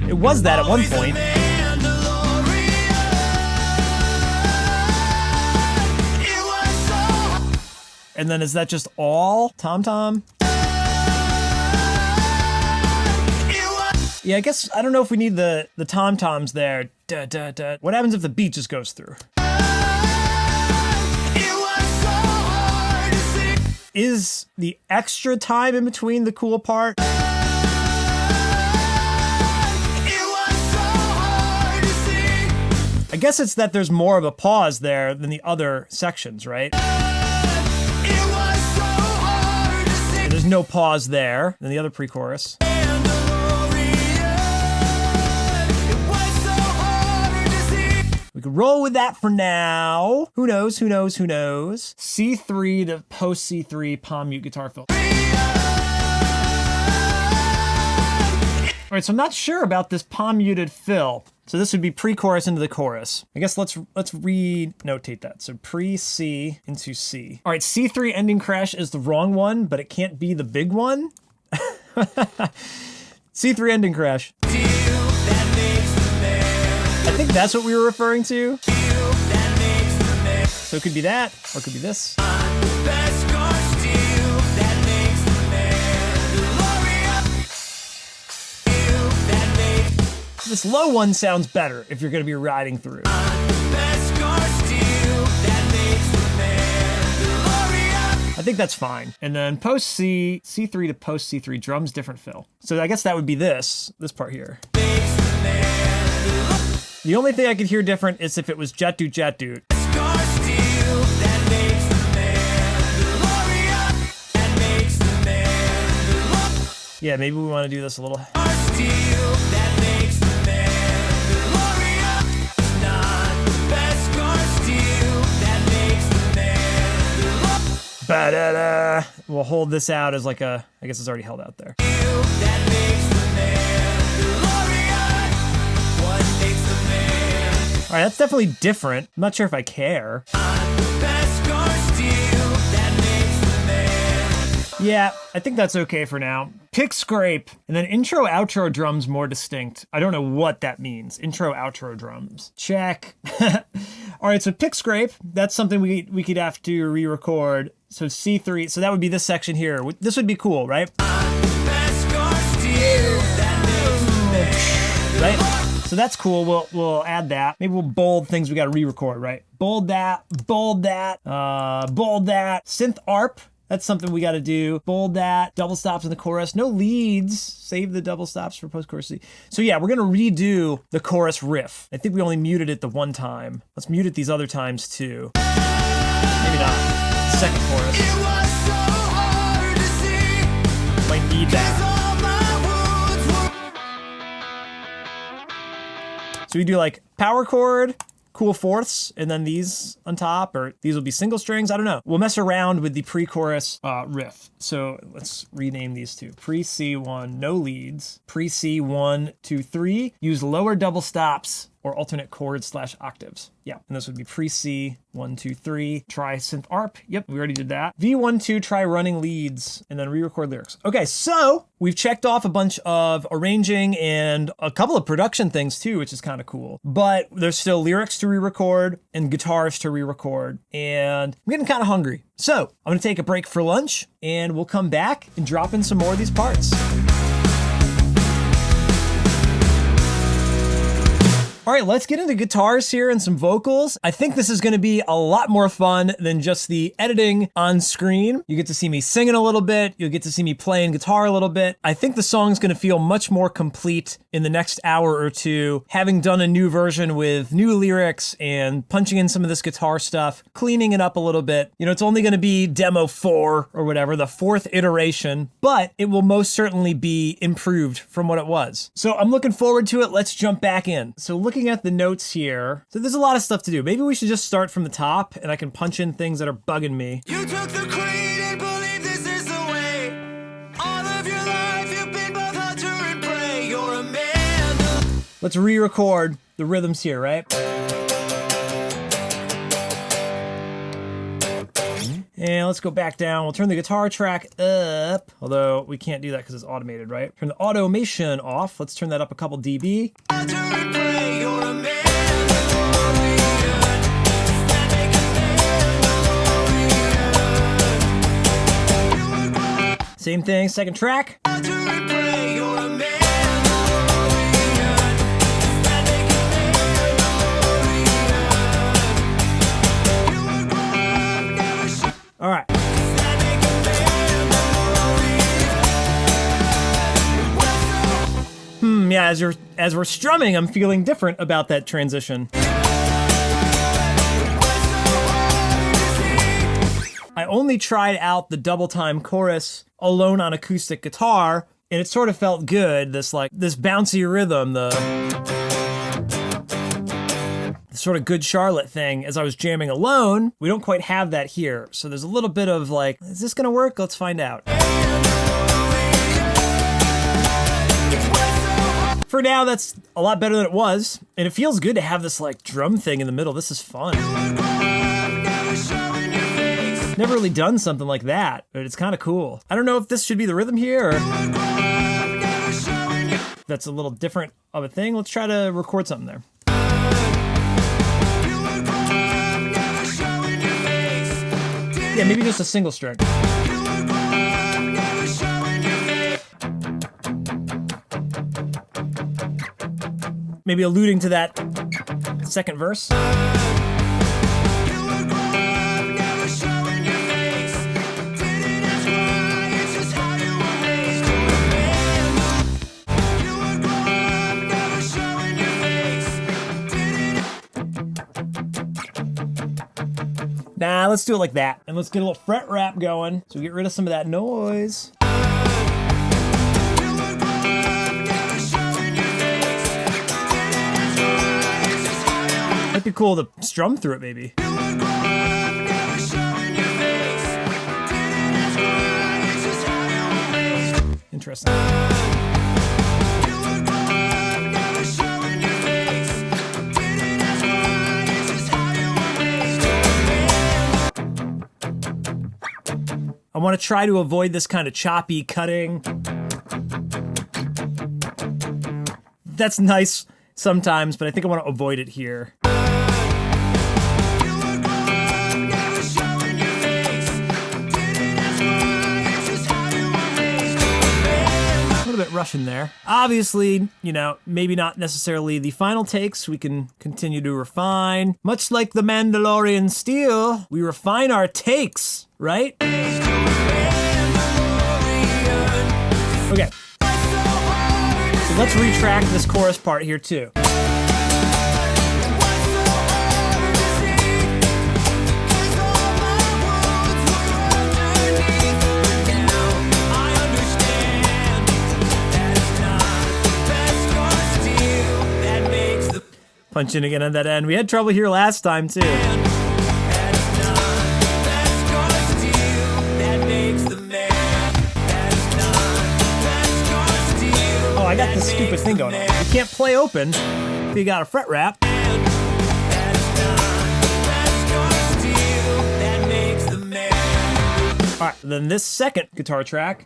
It was that at one point. And then is that just all tom-tom? Yeah, I guess, I don't know if we need the tom-toms there. Da, da, da. What happens if the beat just goes through? Is the extra time in between the cool part? I guess it's that there's more of a pause there than the other sections, right? There's no pause there than the other pre-chorus. We could roll with that for now. Who knows, who knows, who knows? C3 to post C3 palm mute guitar fill. All right, so I'm not sure about this palm muted fill. So this would be pre-chorus into the chorus. I guess let's re-notate that. So pre-C into C. All right, C3 ending crash is the wrong one, but it can't be the big one. C3 ending crash. I think that's what we were referring to. So it could be that, or it could be this. This low one sounds better if you're going to be riding through. I think that's fine. And then post C, C3 to post C3 drums, different fill. So I guess that would be this part here. The only thing I could hear different is if it was jet doot jet doot. Yeah, maybe we want to do this a little. Ba-da-da. We'll hold this out as like a, I guess it's already held out there. All right, that's definitely different. I'm not sure if I care. Yeah, I think that's okay for now. Pick scrape, and then intro, outro drums more distinct. I don't know what that means. Intro, outro drums. Check. All right, so pick scrape, that's something we could have to re-record. So C3, so that would be this section here. This would be cool, right? Right? So that's cool. We'll add that. Maybe we'll bold things we got to re-record, right? Bold that, bold that, bold that. Synth ARP. That's something we got to do. Bold that. Double stops in the chorus. No leads. Save the double stops for post-chorus. So yeah, we're going to redo the chorus riff. I think we only muted it the one time. Let's mute it these other times too. Maybe not. Second chorus. It was so hard to see. Might need that. All my wounds were So we do like power chord, cool fourths, and then these on top, or these will be single strings. I don't know. We'll mess around with the pre-chorus riff. So let's rename these two. Pre-C1, no leads. Pre-C1, 2, 3. Use lower double stops or alternate chords / octaves. Yeah, and this would be pre-C, 1, 2, 3. Try synth ARP. Yep, we already did that. V1, 2, try running leads, and then re-record lyrics. Okay, so we've checked off a bunch of arranging and a couple of production things too, which is kind of cool. But there's still lyrics to re-record and guitars to re-record, and I'm getting kind of hungry. So I'm gonna take a break for lunch, and we'll come back and drop in some more of these parts. All right, let's get into guitars here and some vocals. I think this is gonna be a lot more fun than just the editing on screen. You get to see me singing a little bit. You'll get to see me playing guitar a little bit. I think the song's gonna feel much more complete in the next hour or two, having done a new version with new lyrics and punching in some of this guitar stuff, cleaning it up a little bit. You know, it's only gonna be demo 4 or whatever, the 4th iteration, but it will most certainly be improved from what it was. So I'm looking forward to it. Let's jump back in. So looking at the notes here, so there's a lot of stuff to do. Maybe we should just start from the top and I can punch in things that are bugging me. You took the creed and believe this is the way. All of your life you've been both hunter and prey. You're a man. Let's re-record the rhythms here, right? And let's go back down. We'll turn the guitar track up, although we can't do that because it's automated, right? Turn the automation off. Let's turn that up a couple dB. Hunter and prey. You're a man. Same thing, second track. Hunter and prey. You're a man. All right. Yeah, as we're strumming, I'm feeling different about that transition. I only tried out the double time chorus alone on acoustic guitar, and it sort of felt good. This bouncy rhythm, the sort of Good Charlotte thing as I was jamming alone. We don't quite have that here. So there's a little bit of like, is this gonna work? Let's find out. For now, that's a lot better than it was. And it feels good to have this like drum thing in the middle. This is fun. Never really done something like that, but it's kind of cool. I don't know if this should be the rhythm here or that's a little different of a thing. Let's try to record something there. Yeah, maybe just a single string. Maybe alluding to that second verse. Nah, let's do it like that. And let's get a little fret wrap going so we get rid of some of that noise. Might be cool to strum through it, maybe. Interesting. I want to try to avoid this kind of choppy cutting. That's nice sometimes, but I think I want to avoid it here. A little little bit Russian there. Obviously, you know, maybe not necessarily the final takes. We can continue to refine. Much like the Mandalorian steel, we refine our takes, right? Okay. So let's retract this chorus part here too. Punch in again on that end. We had trouble here last time too. Oh, I got this stupid thing going on. You can't play open if you got a fret wrap. All right, then this second guitar track.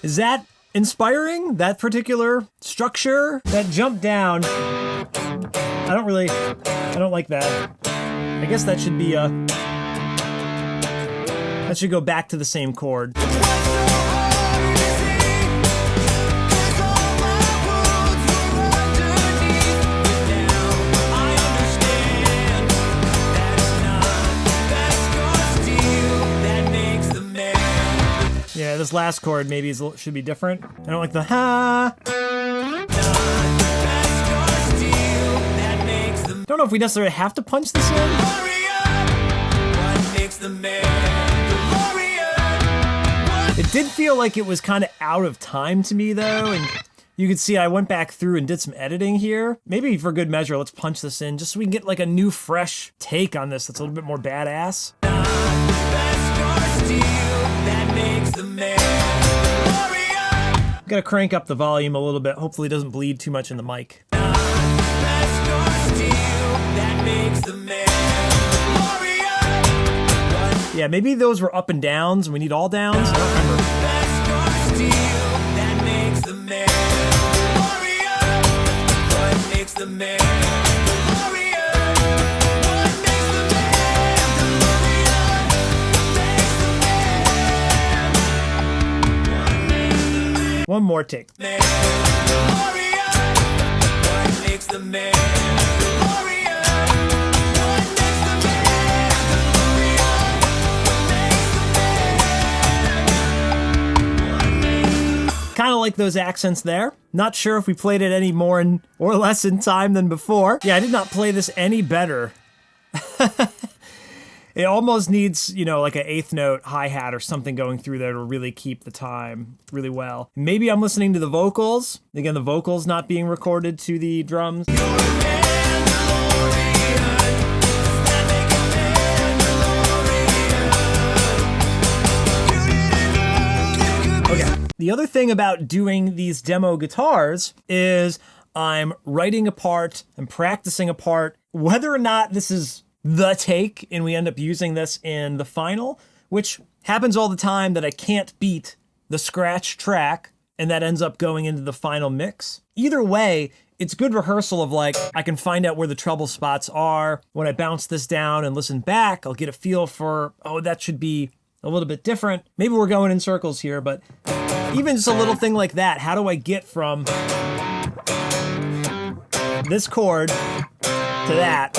Is that inspiring? That particular structure? That jump down? I don't like that. I guess that should be that should go back to the same chord. Yeah, this last chord maybe should be different. I don't like the ha. Don't know if we necessarily have to punch this in. It did feel like it was kind of out of time to me though, and you could see I went back through and did some editing here. Maybe for good measure, let's punch this in just so we can get like a new fresh take on this that's a little bit more badass. Gotta crank up the volume a little bit. Hopefully it doesn't bleed too much in the mic. Yeah, maybe those were up and downs and we need all downs. I don't remember. One more take. Kind of like those accents there. Not sure if we played it any more or less in time than before. Yeah, I did not play this any better. It almost needs, you know, like an eighth note hi-hat or something going through there to really keep the time really well. Maybe I'm listening to the vocals. Again, the vocals not being recorded to the drums. Okay. The other thing about doing these demo guitars is I'm writing a part, I'm practicing a part, whether or not this is the take and we end up using this in the final, which happens all the time that I can't beat the scratch track and that ends up going into the final mix. Either way, it's good rehearsal of like, I can find out where the trouble spots are. When I bounce this down and listen back, I'll get a feel for, oh, that should be a little bit different. Maybe we're going in circles here, but even just a little thing like that, how do I get from this chord to that?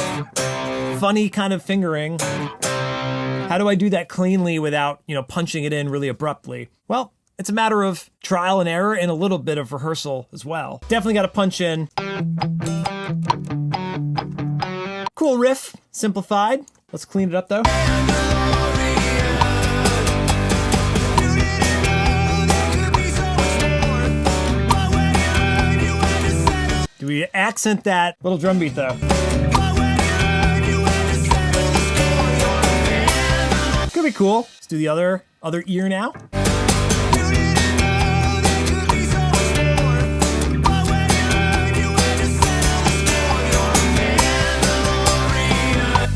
Funny kind of fingering. How do I do that cleanly without, you know, punching it in really abruptly? Well, it's a matter of trial and error and a little bit of rehearsal as well. Definitely got to punch in. Cool riff, simplified. Let's clean it up though. Do we accent that little drum beat though? Could be cool. Let's do the other ear now.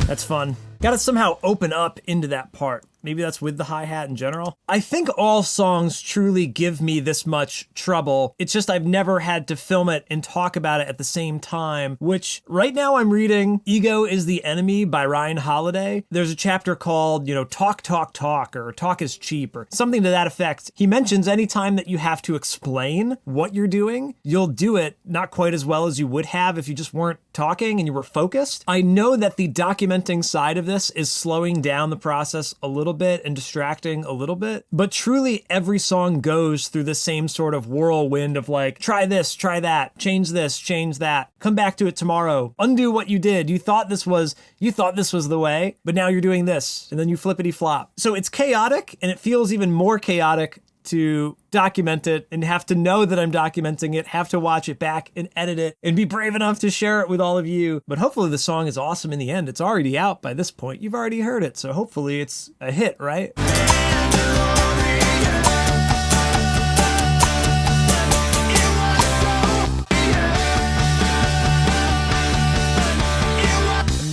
That's fun. Gotta somehow open up into that part. Maybe that's with the hi-hat in general. I think all songs truly give me this much trouble. It's just I've never had to film it and talk about it at the same time, which right now I'm reading Ego is the Enemy by Ryan Holiday. There's a chapter called, Talk, Talk, Talk, or Talk is Cheap, or something to that effect. He mentions anytime that you have to explain what you're doing, you'll do it not quite as well as you would have if you just weren't talking and you were focused. I know that the documenting side of this is slowing down the process a little bit and distracting a little bit, but truly every song goes through the same sort of whirlwind of like, try this, try that, change this, change that, come back to it tomorrow, undo what you did. You thought this was the way, but now you're doing this, and then you flippity flop. So it's chaotic, and it feels even more chaotic to document it and have to know that I'm documenting it, have to watch it back and edit it and be brave enough to share it with all of you. But hopefully the song is awesome in the end. It's already out by this point. You've already heard it, so hopefully it's a hit, right?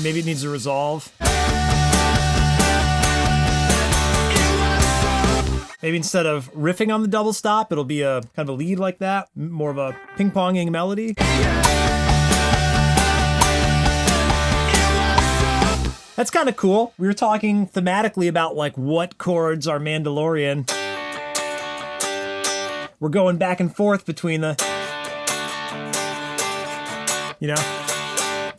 Maybe it needs to resolve. Maybe instead of riffing on the double stop, it'll be a kind of a lead like that, more of a ping-ponging melody. That's kind of cool. We were talking thematically about like what chords are Mandalorian. We're going back and forth between the,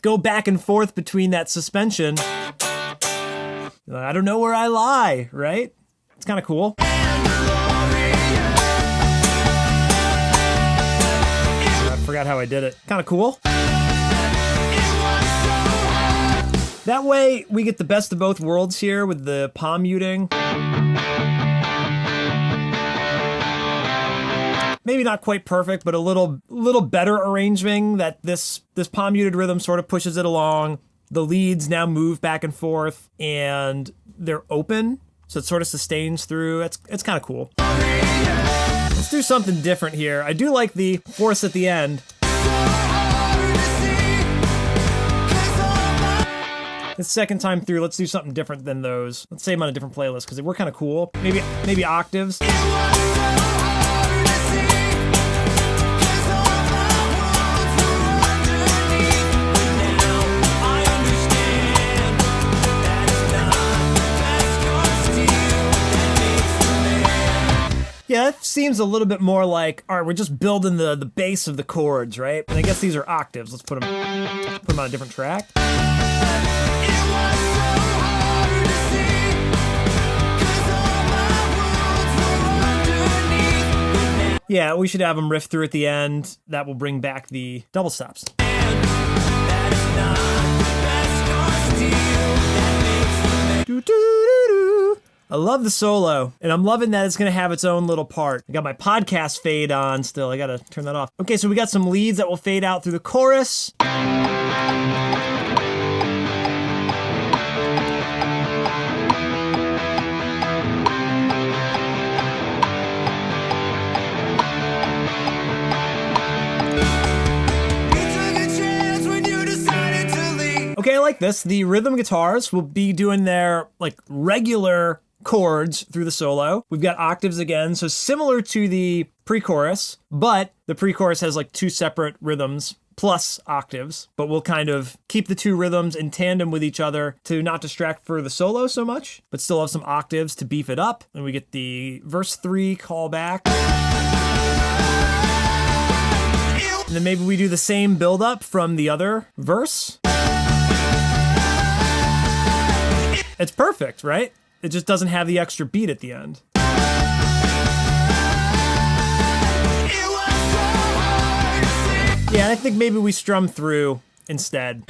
go back and forth between that suspension. I don't know where I lie, right? It's kind of cool. I forgot how I did it. Kind of cool. That way, we get the best of both worlds here with the palm muting. Maybe not quite perfect, but a little better arranging that this palm muted rhythm sort of pushes it along. The leads now move back and forth, and they're open, so it sort of sustains through. It's kind of cool. Let's do something different here. I do like the force at the end. The second time through, let's do something different than those. Let's save them on a different playlist because they were kind of cool. Maybe octaves. Yeah, that seems a little bit more like, all right, we're just building the base of the chords, right? And I guess these are octaves. Let's put them on a different track. Yeah, we should have them riff through at the end. That will bring back the double stops. I love the solo, and I'm loving that it's gonna have its own little part. I got my podcast fade on still. I gotta turn that off. Okay, so we got some leads that will fade out through the chorus. Okay, I like this. The rhythm guitars will be doing their like regular chords through the solo. We've got octaves again, so similar to the pre-chorus, but the pre-chorus has like two separate rhythms plus octaves, but we'll kind of keep the two rhythms in tandem with each other to not distract for the solo so much, but still have some octaves to beef it up. And we get the verse 3 callback. And then maybe we do the same build up from the other verse. It's perfect, right? It just doesn't have the extra beat at the end. Yeah, I think maybe we strum through instead.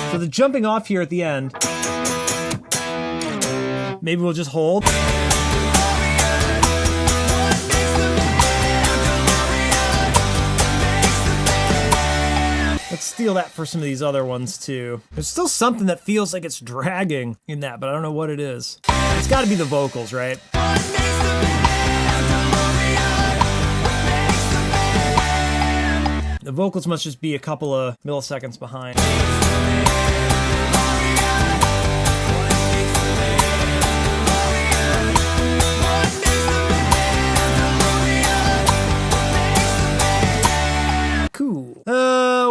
So the jumping off here at the end, maybe we'll just hold. Let's steal that for some of these other ones too. There's still something that feels like it's dragging in that, but I don't know what it is. It's gotta be the vocals, right? The vocals must just be a couple of milliseconds behind. Cool.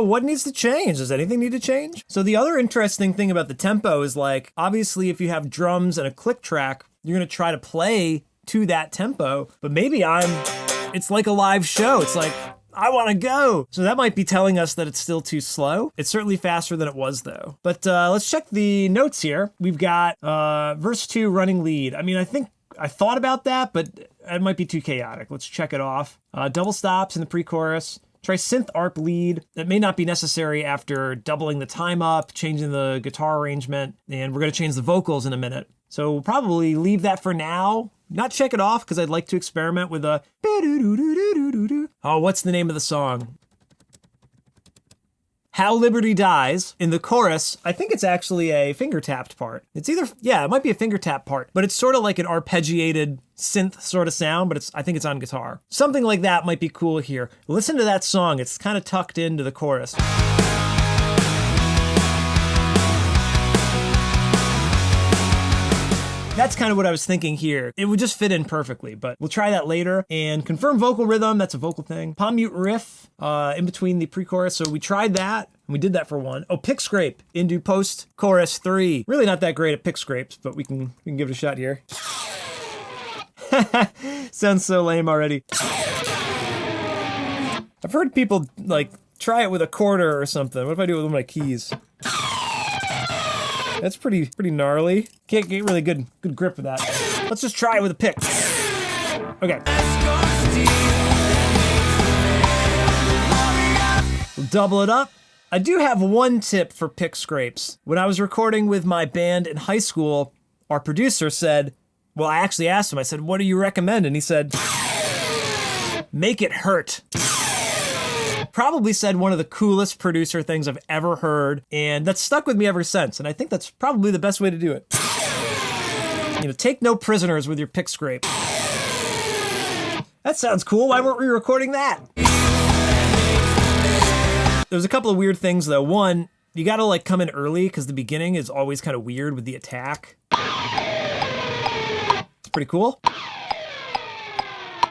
What needs to change? Does anything need to change? So the other interesting thing about the tempo is like, obviously if you have drums and a click track, you're gonna try to play to that tempo, but maybe it's like a live show. It's like, I wanna go. So that might be telling us that it's still too slow. It's certainly faster than it was though. But let's check the notes here. We've got verse 2 running lead. I mean, I think I thought about that, but it might be too chaotic. Let's check it off. Double stops in the pre-chorus. Try synth ARP lead. That may not be necessary after doubling the time up, changing the guitar arrangement, and we're gonna change the vocals in a minute. So we'll probably leave that for now. Not check it off, because I'd like to experiment with a oh, what's the name of the song? How Liberty Dies. In the chorus, I think it's actually a finger tapped part. It's either, yeah, it might be a finger tap part, but it's sort of like an arpeggiated synth sort of sound, but I think it's on guitar. Something like that might be cool here. Listen to that song. It's kind of tucked into the chorus. That's kind of what I was thinking here. It would just fit in perfectly, but we'll try that later. And confirm vocal rhythm, that's a vocal thing. Palm mute riff in between the pre-chorus, so we tried that, and we did that for one. Oh, pick scrape into post-chorus 3. Really not that great at pick scrapes, but we can give it a shot here. Sounds so lame already. I've heard people like try it with a quarter or something. What if I do it with my keys? That's pretty gnarly. Can't get really good grip of that. Let's just try it with a pick. Okay. We'll double it up. I do have one tip for pick scrapes. When I was recording with my band in high school, our producer said, well, I actually asked him, I said, what do you recommend? And he said, make it hurt. Probably said one of the coolest producer things I've ever heard, and that's stuck with me ever since, and I think that's probably the best way to do it. You know, take no prisoners with your pick scrape. That sounds cool. Why weren't we recording that? There's a couple of weird things though. One, you gotta like come in early because the beginning is always kind of weird with the attack. It's pretty cool.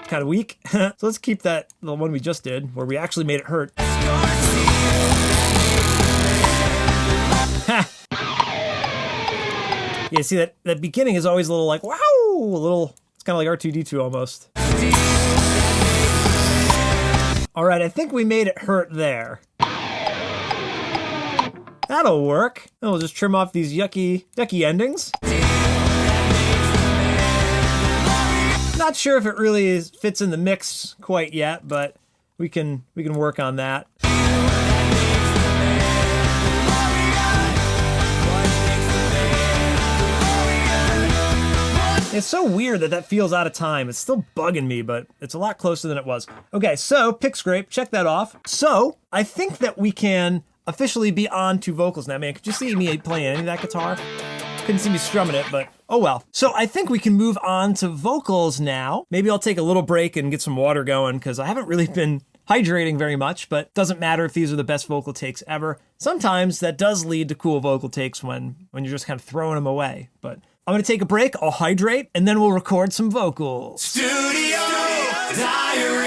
Kind of weak. So let's keep that, the one we just did, where we actually made it hurt. Yeah, see that beginning is always a little like, wow, a little, it's kind of like R2-D2 almost. All right, I think we made it hurt there. That'll work. And we'll just trim off these yucky endings. Not sure if it really fits in the mix quite yet, but we can work on that. It's so weird that feels out of time. It's still bugging me, but it's a lot closer than it was. Okay, so pick scrape, check that off. So I think that we can officially be on to vocals now. Man, could you see me playing any of that guitar? Couldn't see me strumming it, but oh well. So I think we can move on to vocals now. Maybe I'll take a little break and get some water going because I haven't really been hydrating very much, but doesn't matter if these are the best vocal takes ever. Sometimes that does lead to cool vocal takes when you're just kind of throwing them away. But I'm gonna take a break, I'll hydrate, and then we'll record some vocals. Studio Diary.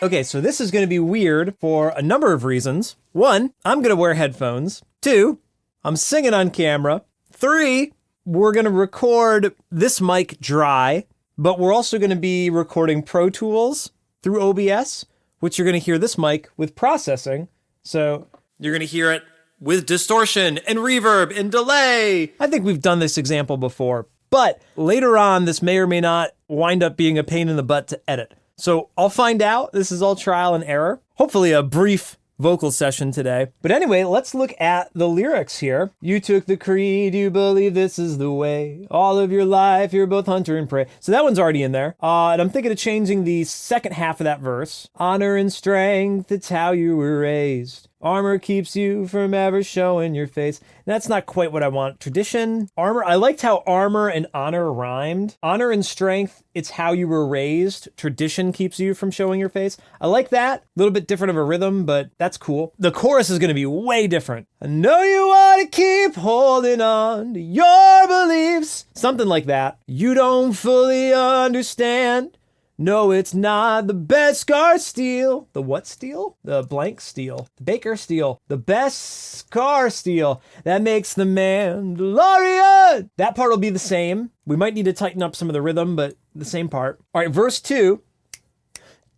Okay, so this is gonna be weird for a number of reasons. 1, I'm gonna wear headphones. 2, I'm singing on camera. 3, we're gonna record this mic dry, but we're also gonna be recording Pro Tools through OBS, which you're gonna hear this mic with processing. So you're gonna hear it with distortion and reverb and delay. I think we've done this example before, but later on, this may or may not wind up being a pain in the butt to edit. So I'll find out. This is all trial and error. Hopefully a brief vocal session today. But anyway, let's look at the lyrics here. You took the creed, you believe this is the way. All of your life, you're both hunter and prey. So that one's already in there. And I'm thinking of changing the second half of that verse. Honor and strength, it's how you were raised. Armor keeps you from ever showing your face. That's not quite what I want. Tradition, armor. I liked how armor and honor rhymed. Honor and strength, it's how you were raised. Tradition keeps you from showing your face. I like that. A little bit different of a rhythm, but that's cool. The chorus is going to be way different. I know you want to keep holding on to your beliefs. Something like that. You don't fully understand. No, it's not the best scar steel. The what steel? The blank steel. The Baker steel. The best scar steel. That makes the MANDALORIAN. That part will be the same. We might need to tighten up some of the rhythm, but the same part. All right, verse 2.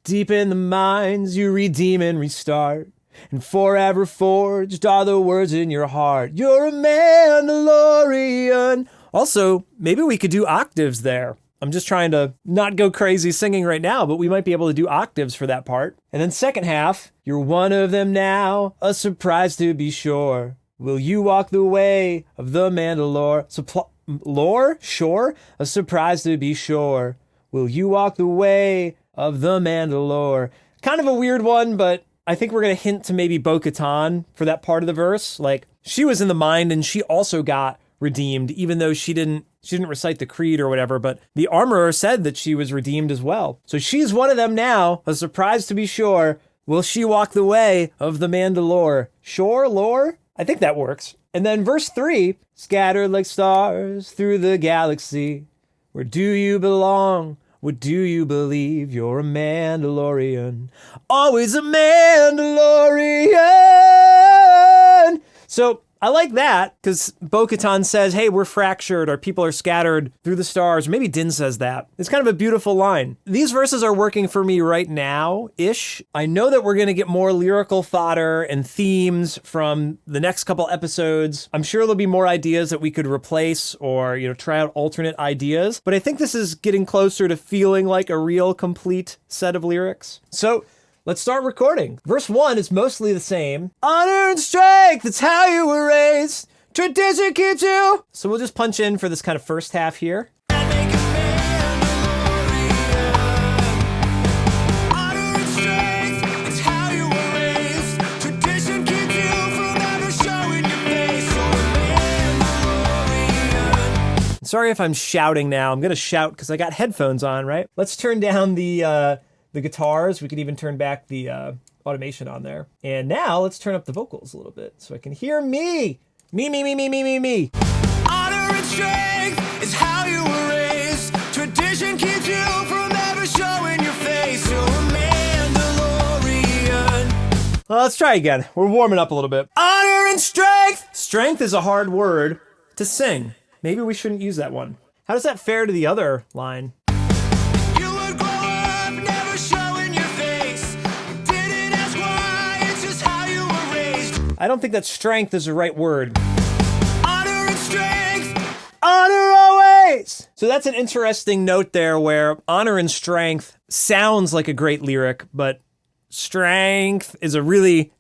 Deep in the mines you redeem and restart, and forever forged are the words in your heart. You're a MANDALORIan. Also, maybe we could do octaves there. I'm just trying to not go crazy singing right now, but we might be able to do octaves for that part. And then second half, you're one of them now, a surprise to be sure. Will you walk the way of the MANDALOR? Lore? Shore? A surprise to be sure. Will you walk the way of the MANDALOR? Kind of a weird one, but I think we're going to hint to maybe Bo-Katan for that part of the verse. Like, she was in the mind and she also got redeemed, even though she didn't recite the creed or whatever, but the armorer said that she was redeemed as well. So she's one of them now, a surprise to be sure. Will she walk the way of the MANDALOR? Shore, lore? I think that works. And then verse 3, scattered like stars through the galaxy. Where do you belong? What do you believe? You're a MANDALORIan. Always a MANDALORIan. So I like that because Bo-Katan says, hey, we're fractured, or people are scattered through the stars. Or maybe Din says that. It's kind of a beautiful line. These verses are working for me right now-ish. I know that we're going to get more lyrical fodder and themes from the next couple episodes. I'm sure there'll be more ideas that we could replace or, try out alternate ideas. But I think this is getting closer to feeling like a real complete set of lyrics. So let's start recording. Verse 1 is mostly the same. Honor and strength, that's how you were raised. Tradition keeps you. So we'll just punch in for this kind of first half here. Sorry if I'm shouting now. I'm going to shout because I got headphones on, right? Let's turn down the guitars. We could even turn back the automation on there. And now let's turn up the vocals a little bit so I can hear me. Me. Honor and strength is how you were raised. Tradition keeps you from ever showing your face. You're a MANDALORIan. Well, let's try again. We're warming up a little bit. Honor and strength. Strength is a hard word to sing. Maybe we shouldn't use that one. How does that fare to the other line? You would grow up never showing your face. You didn't ask why, it's just how you were raised. I don't think that strength is the right word. Honor and strength. Honor always! So that's an interesting note there where honor and strength sounds like a great lyric, but strength is a really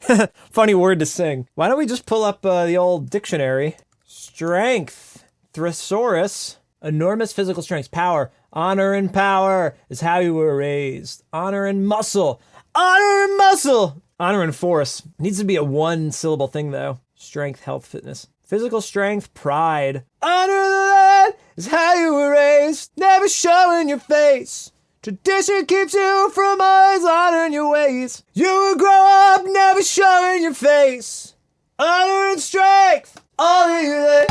funny word to sing. Why don't we just pull up the old dictionary? Strength. Thesaurus. Enormous physical strength. Power. Honor and power is how you were raised. Honor and muscle. Honor and muscle. Honor and force. Needs to be a one-syllable thing, though. Strength, health, fitness. Physical strength, pride. Honor the land is how you were raised. Never showing your face. Tradition keeps you from always honoring your ways. You will grow up never showing your face. Honor and strength. All of you that.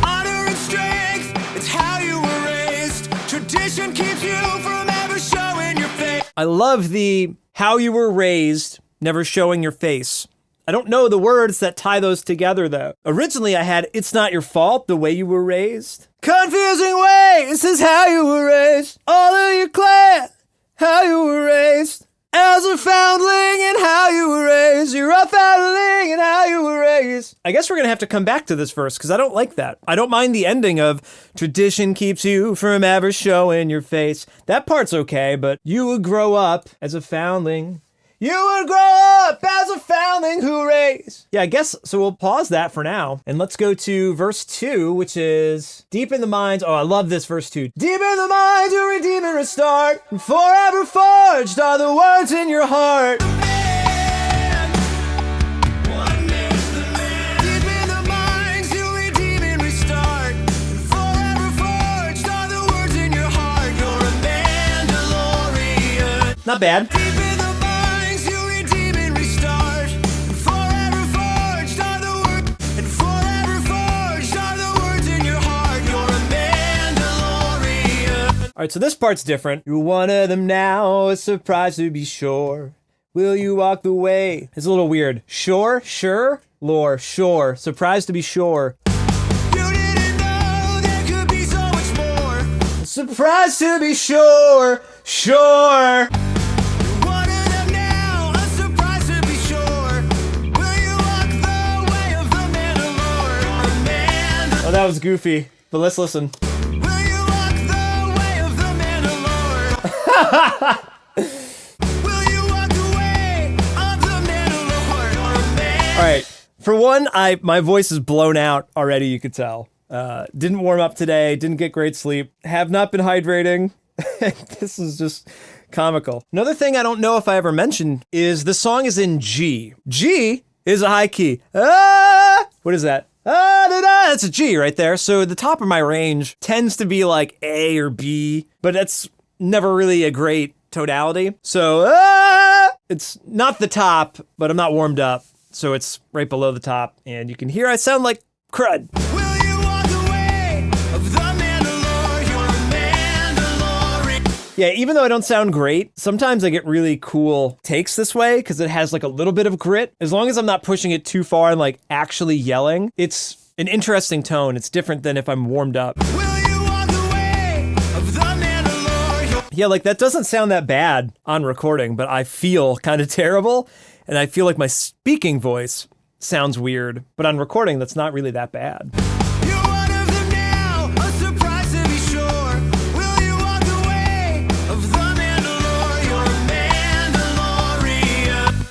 Honor and strength, it's how you were raised. Tradition keeps you from ever showing your face. I love the how you were raised, never showing your face. I don't know the words that tie those together, though. Originally, I had, it's not your fault, the way you were raised. Confusing way, this is how you were raised. All of your clan, how you were raised. As a foundling and how you were raised. You're a foundling and how you were raised. I guess we're going to have to come back to this verse because I don't like that. I don't mind the ending of tradition keeps you from ever showing your face. That part's okay, but you would grow up as a foundling. You would grow up as a foundling who raised. Yeah, I guess, so we'll pause that for now. And let's go to verse 2, which is deep in the minds. Oh, I love this verse 2. Deep in the minds you redeem and restart. And forever forged are the words in your heart. Not bad. Deep in the mines, you redeem and restart. Forever forged are the words, and forever forged are the words in your heart. You're a Mandalorian. All right, so this part's different. You're one of them now, a surprise to be sure. Will you walk the way? It's a little weird. Sure, sure, lore, sure. Surprised to be sure. You didn't know there could be so much more. Surprised to be sure, sure. One of them now, a surprise to be sure. Will you walk the way of the Mandalor? You're a Mandalor. Oh, that was goofy, but let's listen. Will you walk the way of the Mandalor? Will you walk the way of the Mandalor? You're a Mandalor. All right, for one, my voice is blown out already, you could tell. Didn't warm up today, didn't get great sleep, have not been hydrating. This is just comical. Another thing I don't know if I ever mentioned is the song is in G. G is a high key. Ah! What is that? Ah, da, da. That's a G right there. So the top of my range tends to be like A or B, but that's never really a great tonality. So it's not the top, but I'm not warmed up. So it's right below the top, and you can hear I sound like crud. Will you walk the way of the Mandalor? You're a Mandalorian. Yeah, even though I don't sound great, sometimes I get really cool takes this way because it has like a little bit of grit. As long as I'm not pushing it too far and like actually yelling, it's an interesting tone. It's different than if I'm warmed up. Will you walk the way of the Mandalor? You're Yeah, like that doesn't sound that bad on recording, but I feel kind of terrible. And I feel like my speaking voice sounds weird, but on recording, that's not really that bad. You're one of them now, a surprise to be sure. Will you walk the way of the Mandalor? You're a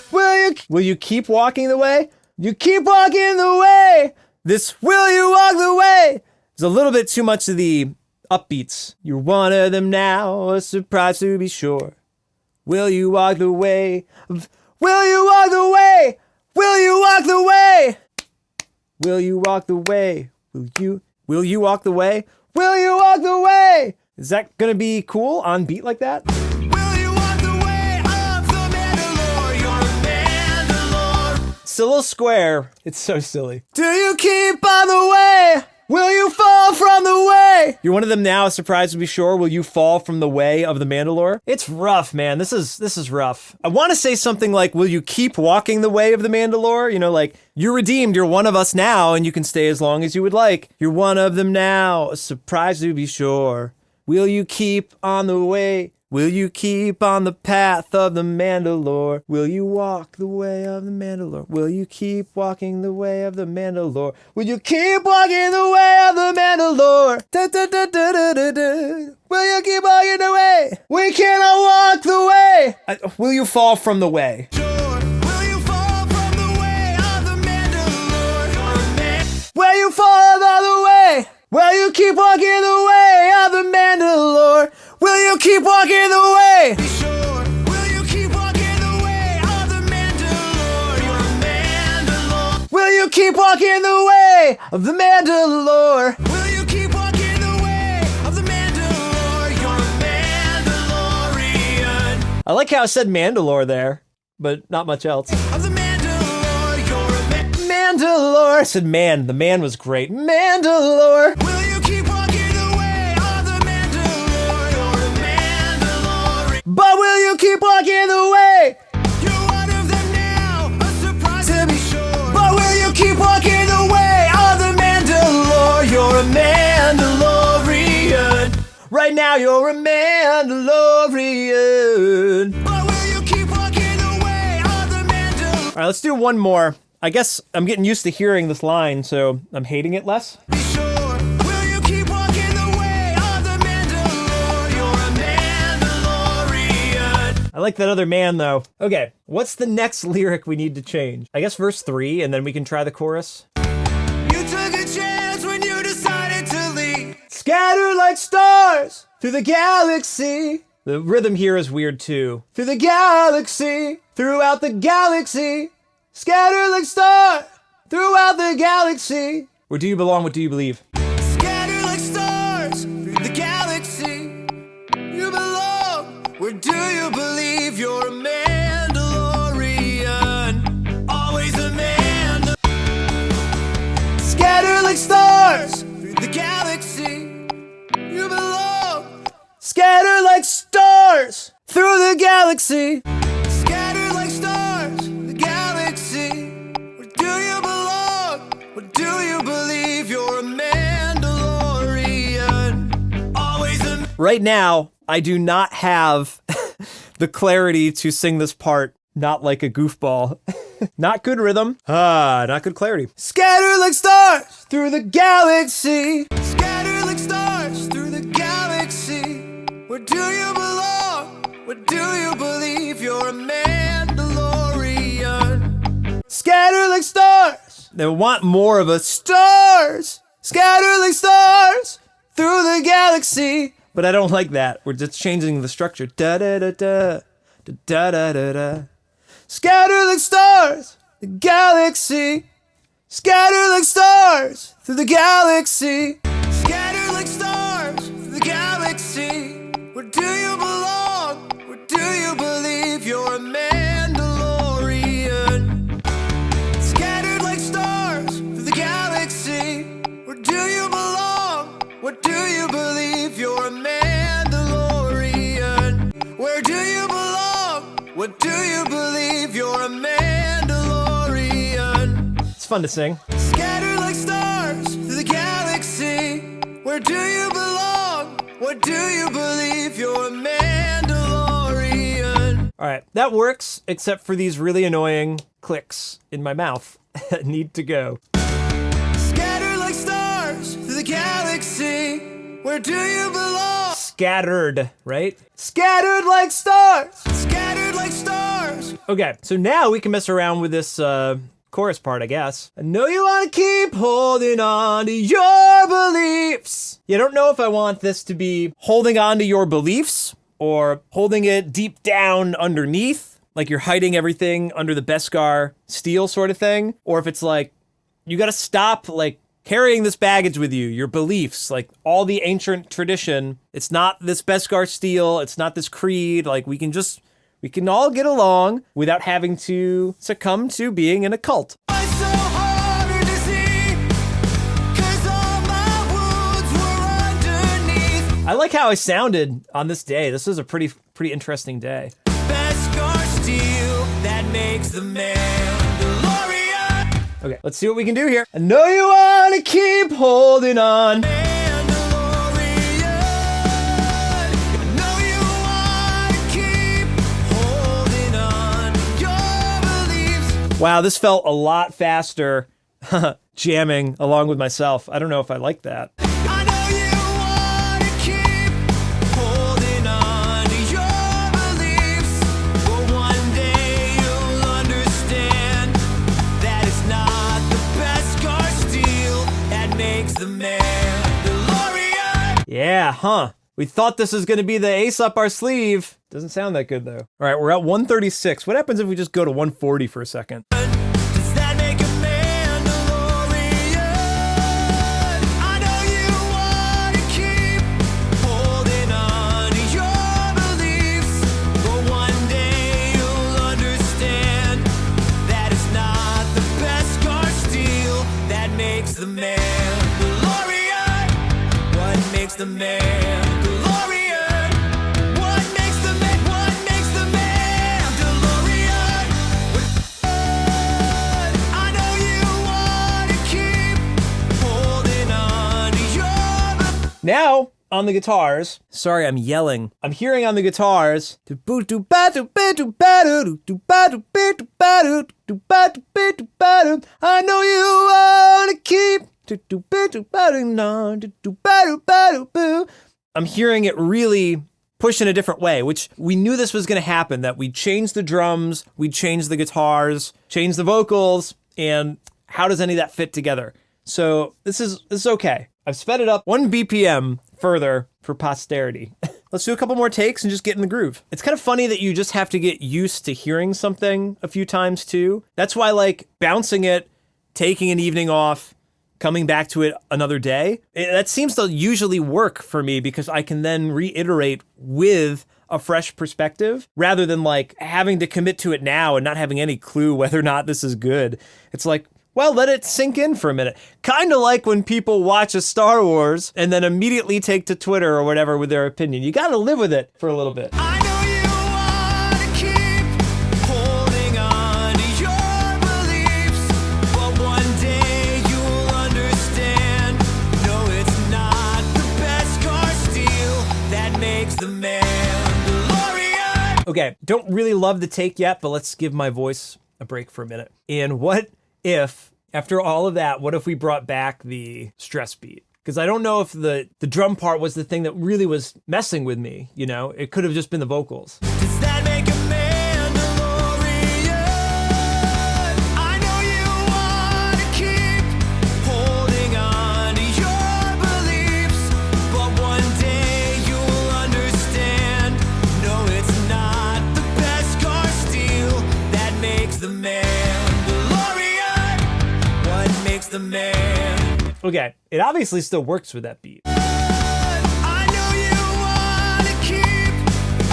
Mandalorian. Will you keep walking the way? You keep walking the way. This will you walk the way? There's a little bit too much of the upbeats. You're one of them now, a surprise to be sure. Will you walk the way? Will you walk the way? Will you walk the way? Will you walk the way? Will you walk the way? Will you walk the way? Is that gonna be cool on beat like that? Will you walk the way of the Mandalor? You're a Mandalor. It's a little square. It's so silly. Do you keep on the way? Will you fall from the way? You're one of them now, surprised to be sure. Will you fall from the way of the Mandalor? It's rough, man. This is rough. I want to say something like, will you keep walking the way of the Mandalor? You know, like, you're redeemed, you're one of us now, and you can stay as long as you would like. You're one of them now, surprised to be sure. Will you keep on the way? Will you keep on the path of the Mandalor? Will you walk the way of the Mandalor? Will you keep walking the way of the Mandalor? Will you keep walking the way of the Mandalor? Da, da, da, da, da, da, da. Will you keep walking the way? We cannot walk the way. Will you fall from the way? Sure. Will you fall from the way of the Mandalor? You're a Mandalor. Will you fall from the way? Will you keep walking the way of the Mandalor? Will you keep walking the way? Be sure. Will you keep walking the way of the Mandalor? You're a Mandalor. Will you keep walking the way of the Mandalor? Will you keep walking the way of the Mandalor? You're a Mandalorian. I like how I said Mandalore there, but not much else. Of the Mandalor, you're a Mandalore. I said man. The man was great. Mandalore. Will you keep walking the way of the Mandalor? You're a Mandalorian. But will you keep walking the way? You're one of them now, a surprise to be sure. But will you keep walking the way of the Mandalore? You're a Mandalorian. Right now you're a Mandalorian. But will you keep walking the way of the Mandalor? All right, let's do one more. I guess I'm getting used to hearing this line, so I'm hating it less. Be sure. Will you keep walking the way of the Mandalor? You're a Mandalorian. I like that other man, though. Okay, what's the next lyric we need to change? I guess verse 3, and then we can try the chorus. You took a chance when you decided to leave. Scatter like stars through the galaxy. The rhythm here is weird, too. Through the galaxy, throughout the galaxy. Scatter like stars throughout the galaxy. Where do you belong? What do you believe? Scatter like stars through the galaxy. You belong. Where do you believe? Scatter like stars through the galaxy. Scattered like stars in the galaxy. Where do you belong? Where do you believe you're a Mandalorian? Always a Right now, I do not have the clarity to sing this part, not like a goofball. Not good rhythm. Not good clarity. Scatter like stars through the galaxy. Scattered like stars through the galaxy. Where do you belong? Where do you believe you're a Mandalorian? Scatter like stars. They want more of a stars. Scatter like stars through the galaxy. But I don't like that. We're just changing the structure. Da da da da da da da da da. Scatter like stars, the galaxy. Scatter like stars through the galaxy. Scattered like stars through the galaxy. Where do you belong? Where do you believe you're a Mandalorian? Scattered like stars through the galaxy. Where do you belong? Where do you believe you're a Mandalorian? Where do you belong? What do you believe you're a Mandalorian? It's fun to sing. Scattered like stars through the galaxy. Where do you belong? What do you believe you're a Mandalorian? All right, that works, except for these really annoying clicks in my mouth that need to go. Scattered like stars through the galaxy. Where do you belong? Scattered, right? Scattered like stars. Scattered like stars. Okay, so now we can mess around with this chorus part, I guess. I know you want to keep holding on to your beliefs. Yeah, I don't know if I want this to be holding on to your beliefs or holding it deep down underneath, like you're hiding everything under the Beskar steel sort of thing, or if it's like, you gotta stop, like, carrying this baggage with you, your beliefs, like all the ancient tradition. It's not this Beskar steel, it's not this creed, like we can all get along without having to succumb to being in a cult. Why so hard to see? 'Cause all my wounds were underneath. I like how I sounded on this day. This was a pretty interesting day. Beskar steel that makes the Mandalorian. Okay, let's see what we can do here. I know you want to keep holding on. Mandalorian. I know you want to keep holding on your beliefs. Wow, this felt a lot faster jamming along with myself. I don't know if I like that. I know you want to keep holding on to your beliefs. But one day you'll understand that it's not the Beskar steel that makes the Mandalorian. Yeah, huh. We thought this was going to be the ace up our sleeve. Doesn't sound that good, though. All right, we're at 136. What happens if we just go to 140 for a second? Does that make a Mandalorian? I know you want to keep holding on to your beliefs. But one day you'll understand that it's not the Beskar steel that makes the Mandalorian. What makes the Mandalorian? What makes the Mandalorian? I know you want to keep holding on to your Now, on the guitars, sorry, I'm yelling. I'm hearing on the guitars, I know you want to keep. I'm hearing it really push in a different way, which we knew this was going to happen, that we'd change the drums, we'd change the guitars, change the vocals, and how does any of that fit together? So this is okay. I've sped it up 1 BPM further for posterity. Let's do a couple more takes and just get in the groove. It's kind of funny that you just have to get used to hearing something a few times too. That's why, like, bouncing it, taking an evening off, coming back to it another day, that seems to usually work for me because I can then reiterate with a fresh perspective rather than like having to commit to it now and not having any clue whether or not this is good. It's like, well, let it sink in for a minute. Kind of like when people watch a Star Wars and then immediately take to Twitter or whatever with their opinion. You gotta live with it for a little bit. I know you wanna keep holding on to your beliefs, but one day you'll understand. No, it's not the best car steel that makes the Mandalorian. Okay, don't really love the take yet, but let's give my voice a break for a minute. And what if, after all of that, what if we brought back the stress beat? Because I don't know if the drum part was the thing that really was messing with me, you know? It could have just been the vocals. Does that make a Mandalorian? I know you wanna keep holding on to your beliefs, but one day you'll understand. No, it's not the best car steel that makes the Mandalorian. What makes the man? Okay, it obviously still works with that beat. I know you wanna keep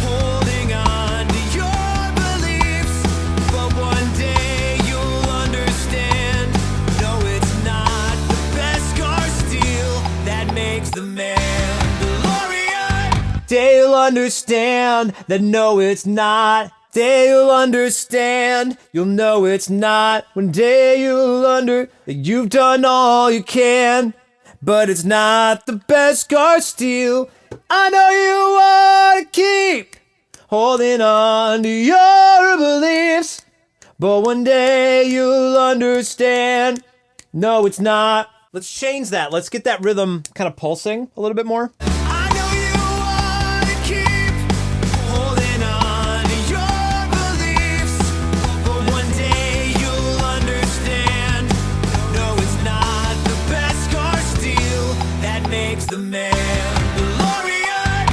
holding on to your beliefs, but one day you'll understand. No, it's not the best car steel that makes the Mandalorian. Day you'll understand that no, it's not. Day you'll understand, you'll know it's not. One day you'll that you've done all you can, but it's not the best car steel. I know you wanna keep holding on to your beliefs, but one day you'll understand. No, it's not. Let's change that. Let's get that rhythm kind of pulsing a little bit more. I know you wanna keep holding on to your beliefs, but one day you'll understand. No, it's not the best car steel that makes the Mandalorian.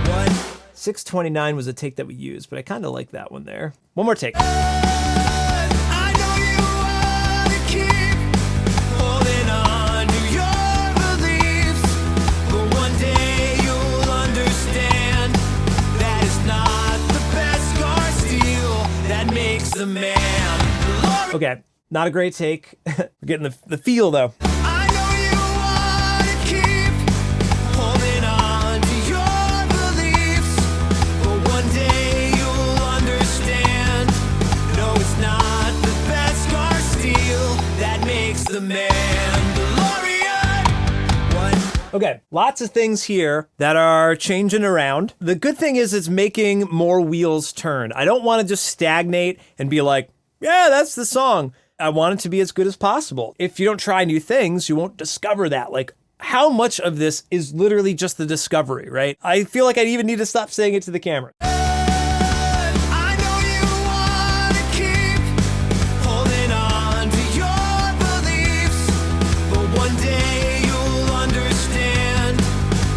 What? 629 was a take that we used, but I kind of like that one there. One more take. I know you wanna keep holding on to your beliefs, but one day you'll understand that it's not the best car steel that makes the Mandalorian. Okay, not a great take. We're getting the feel though. I know you wanna keep holding on to your beliefs, but one day you'll understand. No, it's not the best car steel that makes the Mandalorian. What? Okay, lots of things here that are changing around. The good thing is it's making more wheels turn. I don't want to just stagnate and be like, yeah, that's the song. I want it to be as good as possible. If you don't try new things, you won't discover that. Like, how much of this is literally just the discovery, right? I feel like I even need to stop saying it to the camera. I know you wanna keep holding on to your beliefs, but one day you'll understand.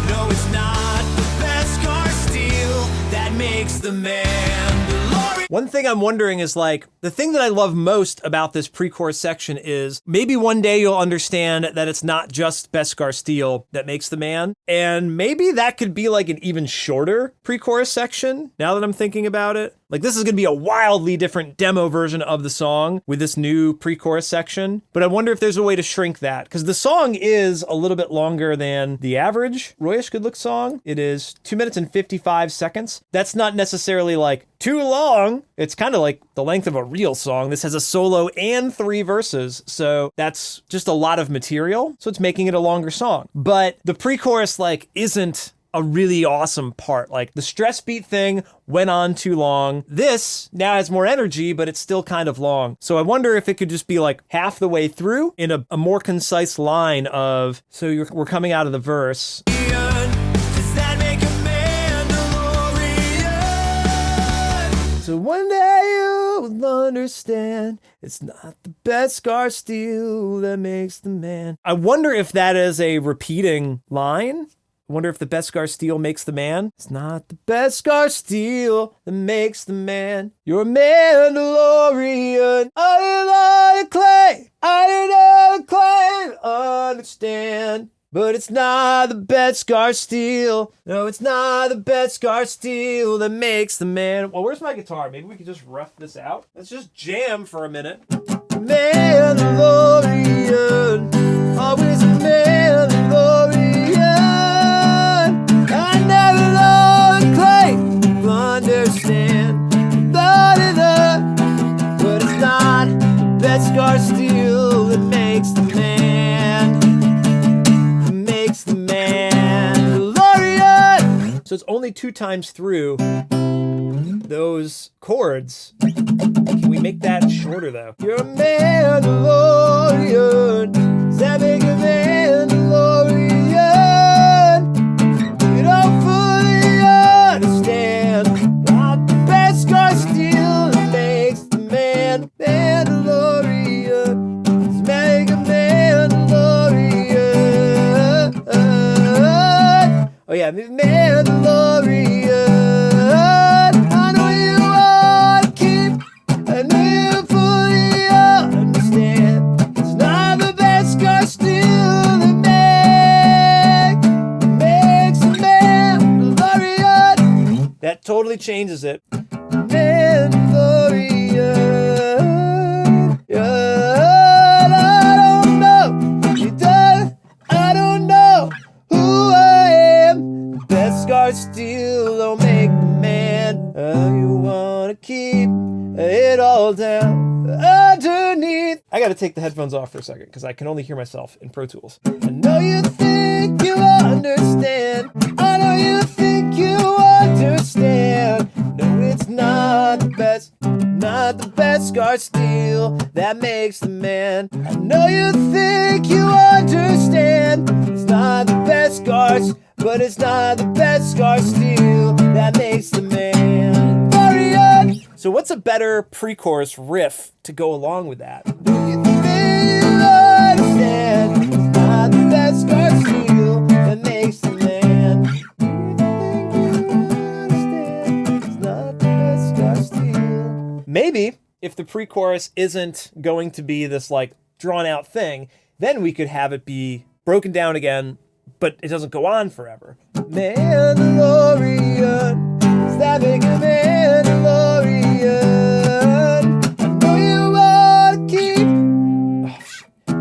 No, it's not the best car steel that makes the Mandalorian. One thing I'm wondering is like, the thing that I love most about this pre-chorus section is maybe one day you'll understand that it's not just Beskar Steel that makes the man. And maybe that could be like an even shorter pre-chorus section now that I'm thinking about it. Like this is going to be a wildly different demo version of the song with this new pre-chorus section. But I wonder if there's a way to shrink that because the song is a little bit longer than the average Royish Good Look song. It is 2 minutes and 55 seconds. That's not necessarily like too long. It's kind of like the length of a real song. This has a solo and 3 verses. So that's just a lot of material. So it's making it a longer song. But the pre-chorus like isn't a really awesome part. Like the stress beat thing went on too long. This now has more energy, but it's still kind of long. So I wonder if it could just be like half the way through in a more concise line of, so we're coming out of the verse. Does that make a Mandalorian? So one day you will understand it's not the Beskar Steel that makes the man. I wonder if that is a repeating line. I wonder if the Beskar Steel makes the man. It's not the Beskar Steel that makes the man. You're a Mandalorian. I didn't claim. I didn't claim. Understand. But it's not the Beskar Steel. No, it's not the Beskar Steel that makes the man. Well, where's my guitar? Maybe we could just rough this out. Let's just jam for a minute. Mandalorian, always a Mandalorian. I never know the claim to understand but it's not the best scar steel that makes the man, Mandalorian. So it's only 2 times through those chords. Can we make that shorter though? You're a Mandalorian, savage Mandalorian. You don't fully understand what the best scar steel that makes the man Mandalorian. It's mega Mandalorian. Oh yeah, Mandalorian. That totally changes it. Mandalorian. I don't know who I am. Best scar steel don't make the man. You wanna keep it all down underneath. I gotta take the headphones off for a second because I can only hear myself in Pro Tools. I know you think you understand. I know you think you understand. No, it's not the best scar steel that makes the man. I know you think you understand. It's not the best scars, but it's not the best scar steel that makes the man. Warrior. So what's a better pre-chorus riff to go along with that? Do you think you understand? It's not the best scar steel that makes the man. Maybe if the pre-chorus isn't going to be this like drawn out thing, then we could have it be broken down again, but it doesn't go on forever. Mandalorian, is that big a Mandalorian? I know you wanna keep.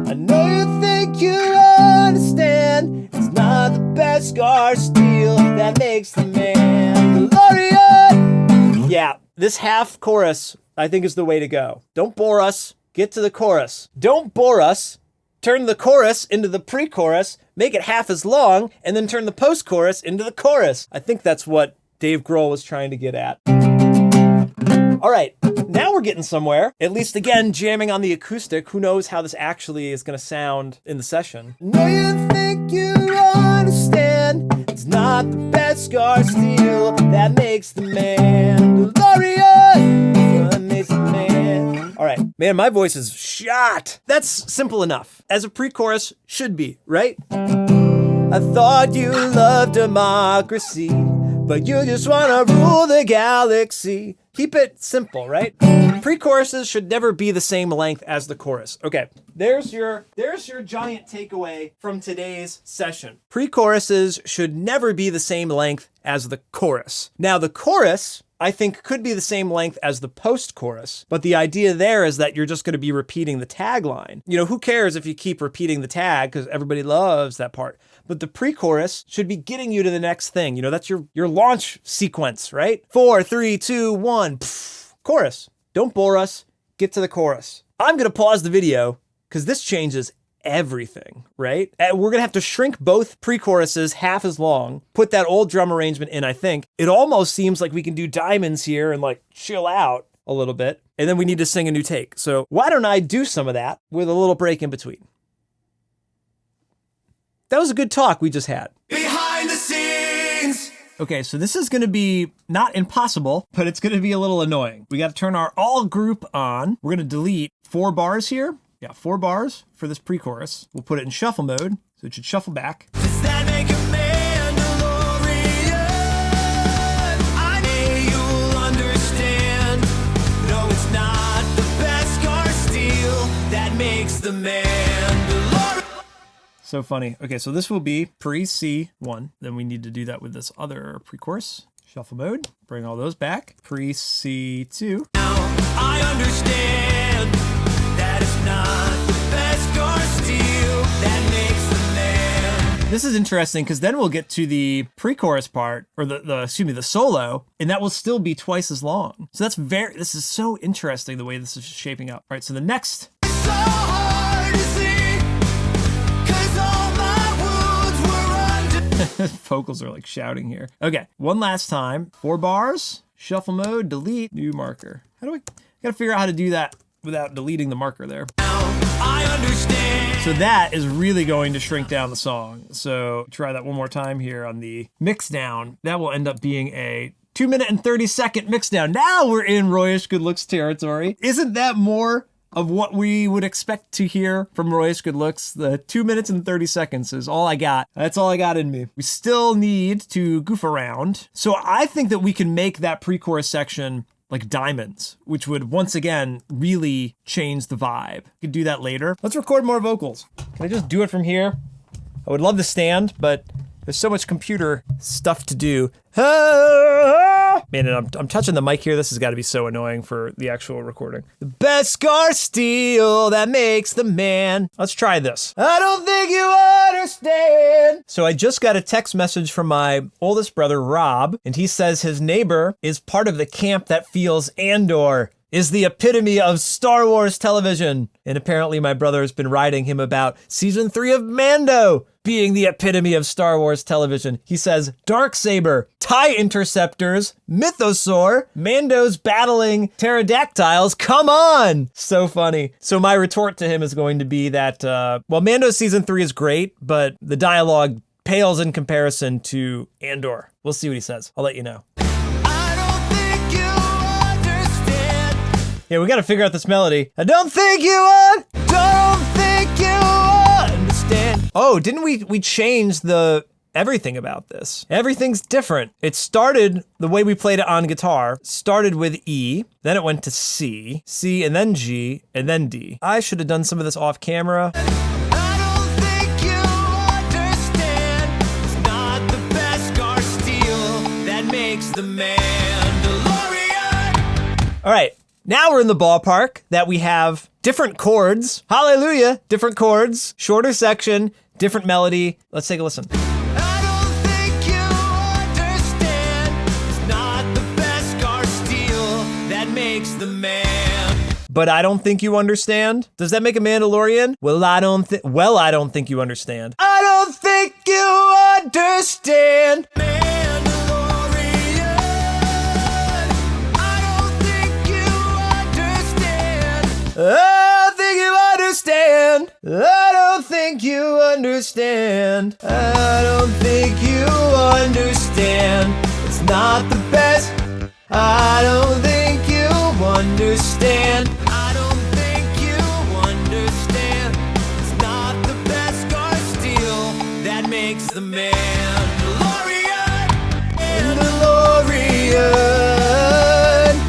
I know you think you understand. It's not the best scar steel that makes the Mandalorian. Yeah, this half chorus I think is the way to go. Don't bore us. Get to the chorus. Don't bore us. Turn the chorus into the pre-chorus, make it half as long, and then turn the post-chorus into the chorus. I think that's what Dave Grohl was trying to get at. All right, now we're getting somewhere. At least again, jamming on the acoustic. Who knows how this actually is gonna sound in the session. No, you think you understand. It's not the best scar steel that makes the Mandalorian. All right, man, my voice is shot. That's simple enough, as a pre-chorus should be, right? I thought you loved democracy, but you just wanna rule the galaxy. Keep it simple, right? Pre-choruses should never be the same length as the chorus. Okay, there's your giant takeaway from today's session. Pre-choruses should never be the same length as the chorus. Now, the chorus, I think, could be the same length as the post-chorus, but the idea there is that you're just going to be repeating the tagline. You know, who cares if you keep repeating the tag because everybody loves that part. But the pre-chorus should be getting you to the next thing. You know, that's your launch sequence, right? 4, 3, 2, 1, pff, chorus. Don't bore us. Get to the chorus. I'm going to pause the video because this changes everything, right? And we're gonna have to shrink both pre-choruses half as long, put that old drum arrangement in, I think. It almost seems like we can do diamonds here and like chill out a little bit, and then we need to sing a new take. So why don't I do some of that with a little break in between? That was a good talk we just had. Behind the scenes. Okay, so this is gonna be not impossible, but it's gonna be a little annoying. We gotta turn our all group on. We're gonna delete 4 bars here. Yeah, 4 bars for this pre-chorus. We'll put it in shuffle mode, so it should shuffle back. Does that make a Mandalorian? I know you'll understand. No, it's not the best scar steel that makes the Mandalorian. So funny. Okay, so this will be pre-C1. Then we need to do that with this other pre-chorus. Shuffle mode, bring all those back. Pre-C2. Now I understand that it's not the best car steel that makes the man. This is interesting because then we'll get to the pre-chorus part, or the solo, and that will still be twice as long. So this is so interesting the way this is shaping up. All right, so the next. It's so hard to see, 'cause all my wounds were under. Vocals are like shouting here. Okay, one last time. 4 bars, shuffle mode, delete, new marker. How do I gotta figure out how to do that without deleting the marker there. I understand. So that is really going to shrink down the song. So try that one more time here on the mix down. That will end up being a 2-minute and 30-second mix down. Now we're in Royish Good Looks territory. Isn't that more of what we would expect to hear from Royish Good Looks? The 2 minutes and 30 seconds is all I got. That's all I got in me. We still need to goof around. So I think that we can make that pre-chorus section like diamonds, which would once again really change the vibe. We could do that later. Let's record more vocals. Can I just do it from here? I would love to stand, but there's so much computer stuff to do. Man, and I'm touching the mic here. This has got to be so annoying for the actual recording. The best scar steel that makes the man. Let's try this. I don't think you understand. So I just got a text message from my oldest brother, Rob, and he says his neighbor is part of the camp that feels ANDOR is the epitome of Star Wars television. And apparently my brother has been writing him about season 3 of MANDO being the epitome of Star Wars television. He says, Darksaber, TIE interceptors, Mythosaur, Mando's battling pterodactyls, come on! So funny. So my retort to him is going to be that, Mando season 3 is great, but the dialogue pales in comparison to ANDOR. We'll see what he says. I'll let you know. Yeah, we gotta figure out this melody. I don't think you understand. Oh, didn't we change the everything about this? Everything's different. It started, the way we played it on guitar, started with E, then it went to C, and then G, and then D. I should have done some of this off camera. The Mandalorian. All right. Now we're in the ballpark that we have different chords. Hallelujah. Different chords, shorter section, different melody. Let's take a listen. I don't think you understand. It's not the best car steel that makes the man. But I don't think you understand. Does that make a Mandalorian? Well, I don't think you understand. I don't think you understand. I think you understand. I don't think you understand. I don't think you understand. It's not the best. I don't think you understand. I don't think you understand. It's not the best car steel that makes the Mandalorian.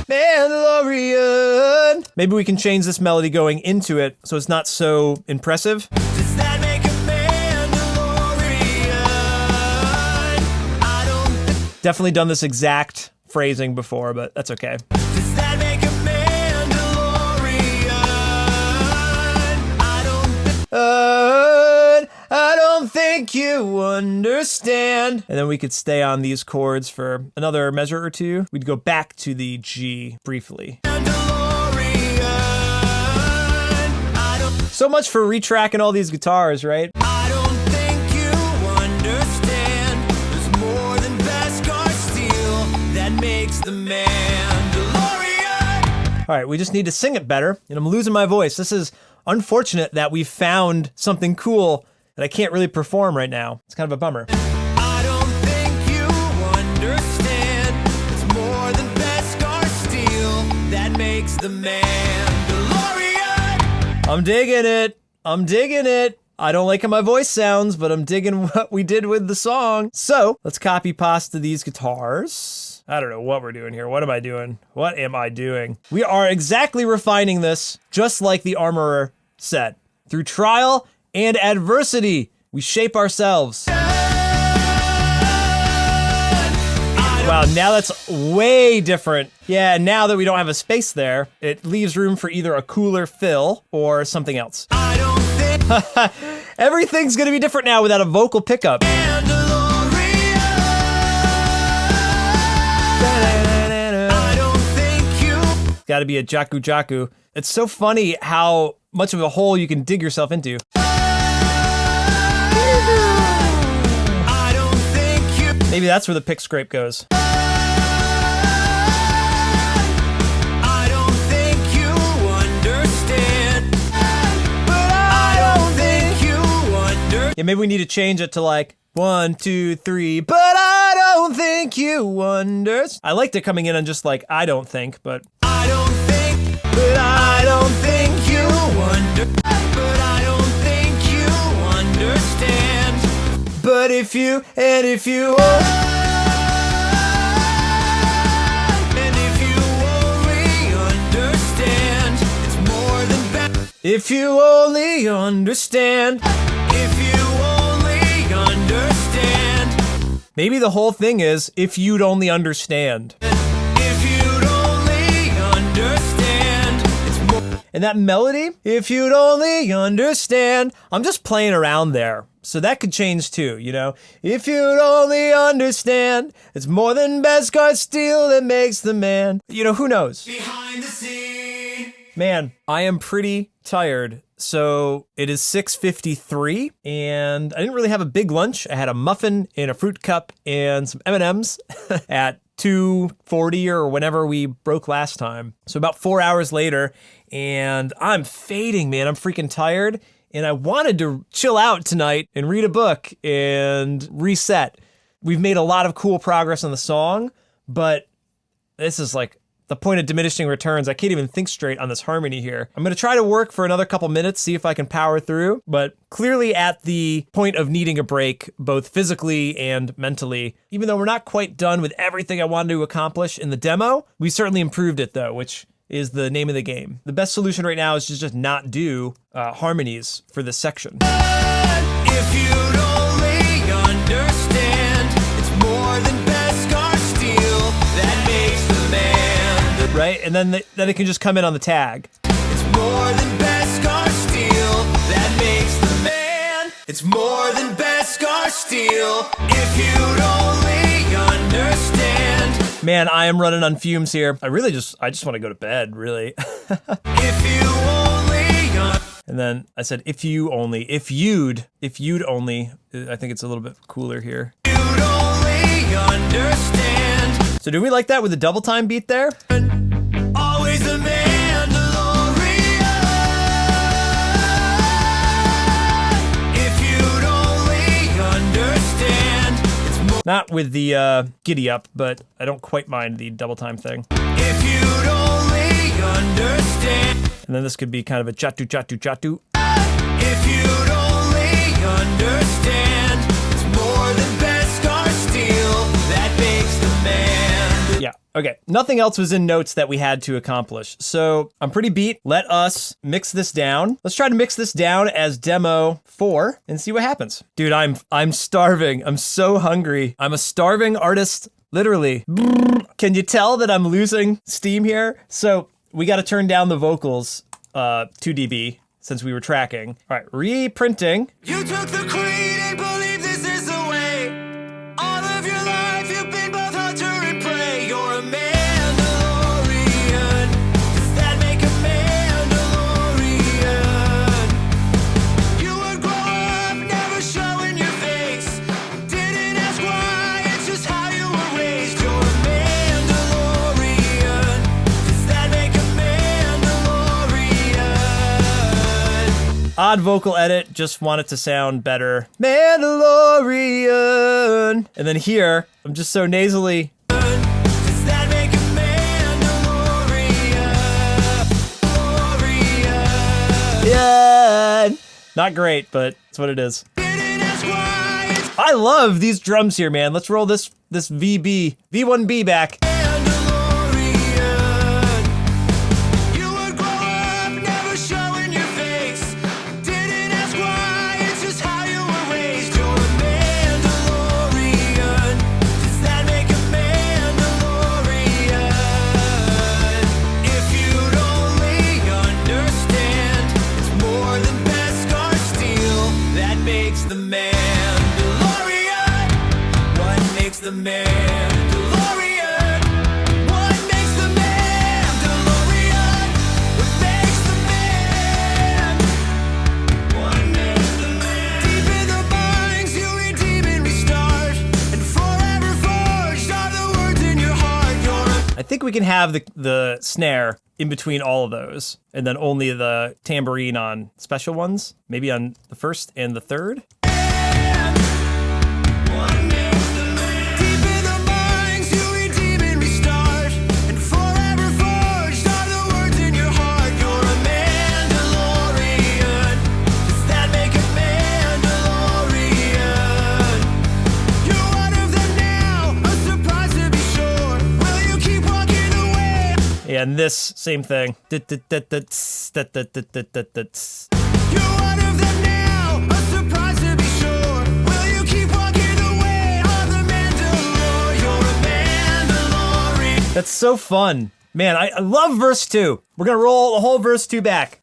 Mandalorian. Maybe we can change this melody going into it so it's not so impressive. Does that make a Mandalorian? I don't Definitely done this exact phrasing before, but that's okay. Does that make a Mandalorian? I don't think you understand. And then we could stay on these chords for another measure or two. We'd go back to the G briefly. So much for retracking all these guitars, right? I don't think you understand. There's more than best car steel that makes the Mandalorian. All right, we just need to sing it better, and I'm losing my voice. This is unfortunate that we found something cool that I can't really perform right now. It's kind of a bummer. I don't think you understand. It's more than best car steel that makes the Mandalorian. I'm digging it. I'm digging it. I don't like how my voice sounds, but I'm digging what we did with the song. So let's copy pasta these guitars. I don't know what we're doing here. What am I doing? What am I doing? We are exactly refining this, just like the Armorer said. Through trial and adversity, we shape ourselves. I Wow, now that's way different. Yeah, now that we don't have a space there, it leaves room for either a cooler fill or something else. I don't think Everything's gonna be different now without a vocal pickup. MANDALORIAN. I don't think you. Gotta be a jaku jaku. It's so funny how much of a hole you can dig yourself into. I don't think you. Maybe that's where the pick scrape goes. I don't think you understand. But I don't think you understand. Yeah, maybe we need to change it to like 1, 2, 3. But I don't think you understand. I liked it coming in on just like I don't think, but I don't think, but I don't think you but I don't think you understand. but if you And if you only understand, it's more than bad. if you only understand. If you only understand. Maybe the whole thing is if you'd only understand. If you'd only understand, it's more. And that melody, if you'd only understand. I'm just playing around there. So that could change too, you know? If you'd only understand, it's more than Beskar steel that makes the man. You know, who knows? Behind the scene. Man, I am pretty tired. So it is 6:53 and I didn't really have a big lunch. I had a muffin and a fruit cup and some M&Ms at 2:40 or whenever we broke last time. So about 4 hours later and I'm fading, man. I'm freaking tired and I wanted to chill out tonight and read a book and reset. We've made a lot of cool progress on the song, but this is like the point of diminishing returns. I can't even think straight on this harmony here. I'm gonna try to work for another couple minutes, see if I can power through, but clearly at the point of needing a break, both physically and mentally. Even though we're not quite done with everything I wanted to accomplish in the demo, we certainly improved it though, which is the name of the game. The best solution right now is to just not do harmonies for this section. If you'd only understand, it's more than Beskar steel that makes the man. Right? And then it can just come in on the tag. It's more than Beskar steel that makes the man. It's more than Beskar steel. If you'd only understand. Man, I am running on fumes here. I just want to go to bed, really. If you only And then I said, if you'd only, I think it's a little bit cooler here. only understand. So do we like that with the double time beat there? Always a Mandalorian. If you'd only understand, it's more. Not with the giddy up, but I don't quite mind the double time thing. If you'd only understand. And then this could be kind of a chatu chatu chatu. If you'd only understand, it's more than Beskar steel that makes the man. Yeah, okay. Nothing else was in notes that we had to accomplish. So I'm pretty beat. Let us mix this down. Let's try to mix this down as demo 4 and see what happens. Dude, I'm starving. I'm so hungry. I'm a starving artist, literally. Can you tell that I'm losing steam here? So we got to turn down the vocals 2 dB since we were tracking. All right, reprinting. You took the creed and believe this is the way. All of your life you've been both hunter and prey. You're a Mandalorian. Does that make a Mandalorian? You would grow up never showing your face. Didn't ask why, it's just how you were raised. You're a Mandalorian. Does that make a Mandalorian? Odd vocal edit, just want it to sound better. Mandalorian. And then here, I'm just so nasally. Does that make a Mandalorian? Yeah. Not great, but it's what it is. Didn't ask why, it's I love these drums here, man. Let's roll this V1B back. Mandalorian. You would grow up never showing your face. Didn't ask why, it's just how you were raised. You're a Mandalorian. Does that make a think we can have the snare in between all of those, and then only the tambourine on special ones, maybe on the first and the third. And this, same thing. You're one of them now, a surprise to be sure. Will you keep walking away on the Mandalore? You're a Mandalorian. That's so fun. Man, I love verse 2. We're gonna roll the whole verse 2 back.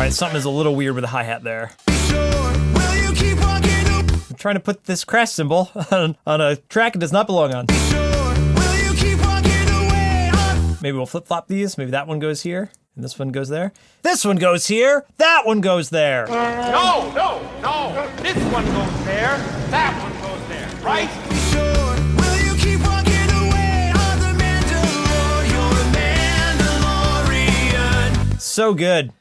Something is a little weird with the hi-hat there. I'm trying to put this crash cymbal on a track it does not belong on. Maybe we'll flip-flop these. Maybe that one goes here, and this one goes there. This one goes here, that one goes there. No. This one goes there, that one goes there, right? So good.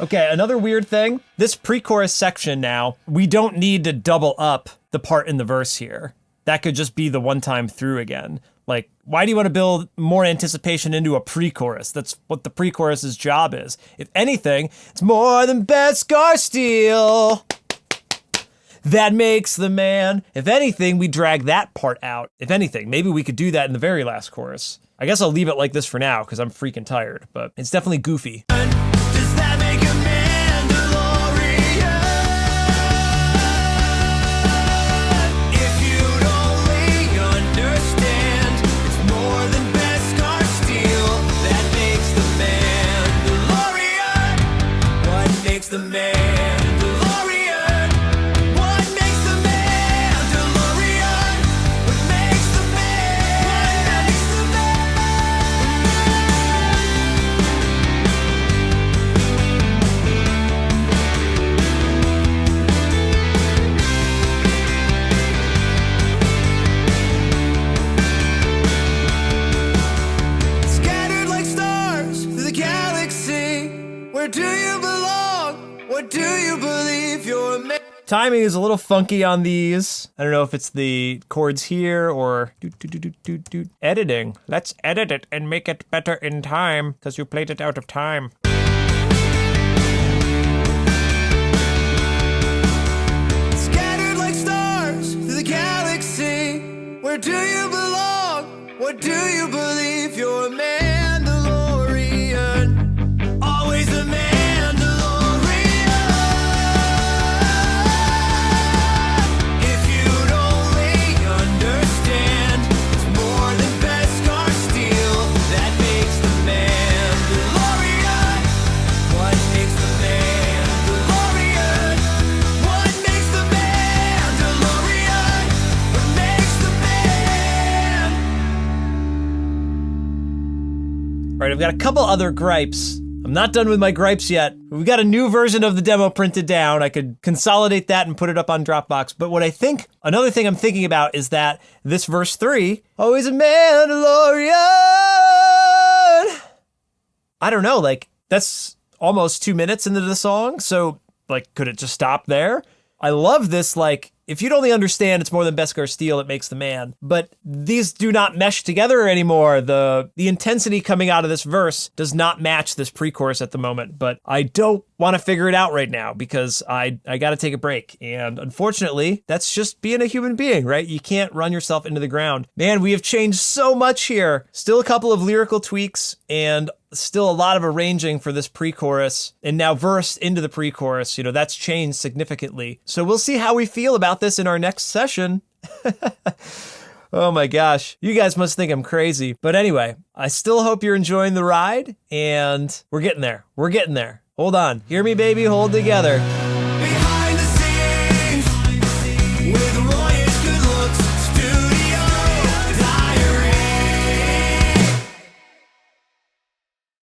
Okay, another weird thing, this pre-chorus section now, we don't need to double up the part in the verse here. That could just be the one time through again. Like, why do you want to build more anticipation into a pre-chorus? That's what the pre-chorus's job is. If anything, it's more than Beskar steel that makes the man. If anything, we drag that part out. If anything, maybe we could do that in the very last chorus. I guess I'll leave it like this for now because I'm freaking tired, but it's definitely goofy. Does that make a Mandalorian? If you'd only understand, it's more than Beskar steel that makes the Mandalorian. What makes the Mandalorian? What makes the Mandalorian? What makes the Scattered like stars through the galaxy. Where do you belong? What do you believe you're meant? Timing is a little funky on these. I don't know if it's the chords here or editing. Let's edit it and make it better in time because you played it out of time. Scattered like stars through the galaxy. Where do you belong? What do you believe you're a Mandalorian? Always a Mandalorian. If you'd only understand, it's more than Beskar steel that makes the Mandalorian. What makes the Mandalorian? What makes the Mandalorian? What makes the man? All right, I've got a couple other gripes. I'm not done with my gripes yet. We've got a new version of the demo printed down. I could consolidate that and put it up on Dropbox. But what I think, another thing I'm thinking about is that this verse 3, always a Mandalorian. I don't know, like, that's almost 2 minutes into the song. So, like, could it just stop there? I love this, like, if you'd only understand it's more than Beskar steel, it makes the man. But these do not mesh together anymore. The intensity coming out of this verse does not match this pre-chorus at the moment. But I don't want to figure it out right now because I got to take a break. And unfortunately, that's just being a human being, right? You can't run yourself into the ground. Man, we have changed so much here. Still a couple of lyrical tweaks and still a lot of arranging for this pre-chorus, and now verse into the pre-chorus, that's changed significantly. So we'll see how we feel about this in our next session. Oh my gosh, you guys must think I'm crazy. But anyway, I still hope you're enjoying the ride, and we're getting there. We're getting there. Hold on. Hear me, baby, hold together. Behind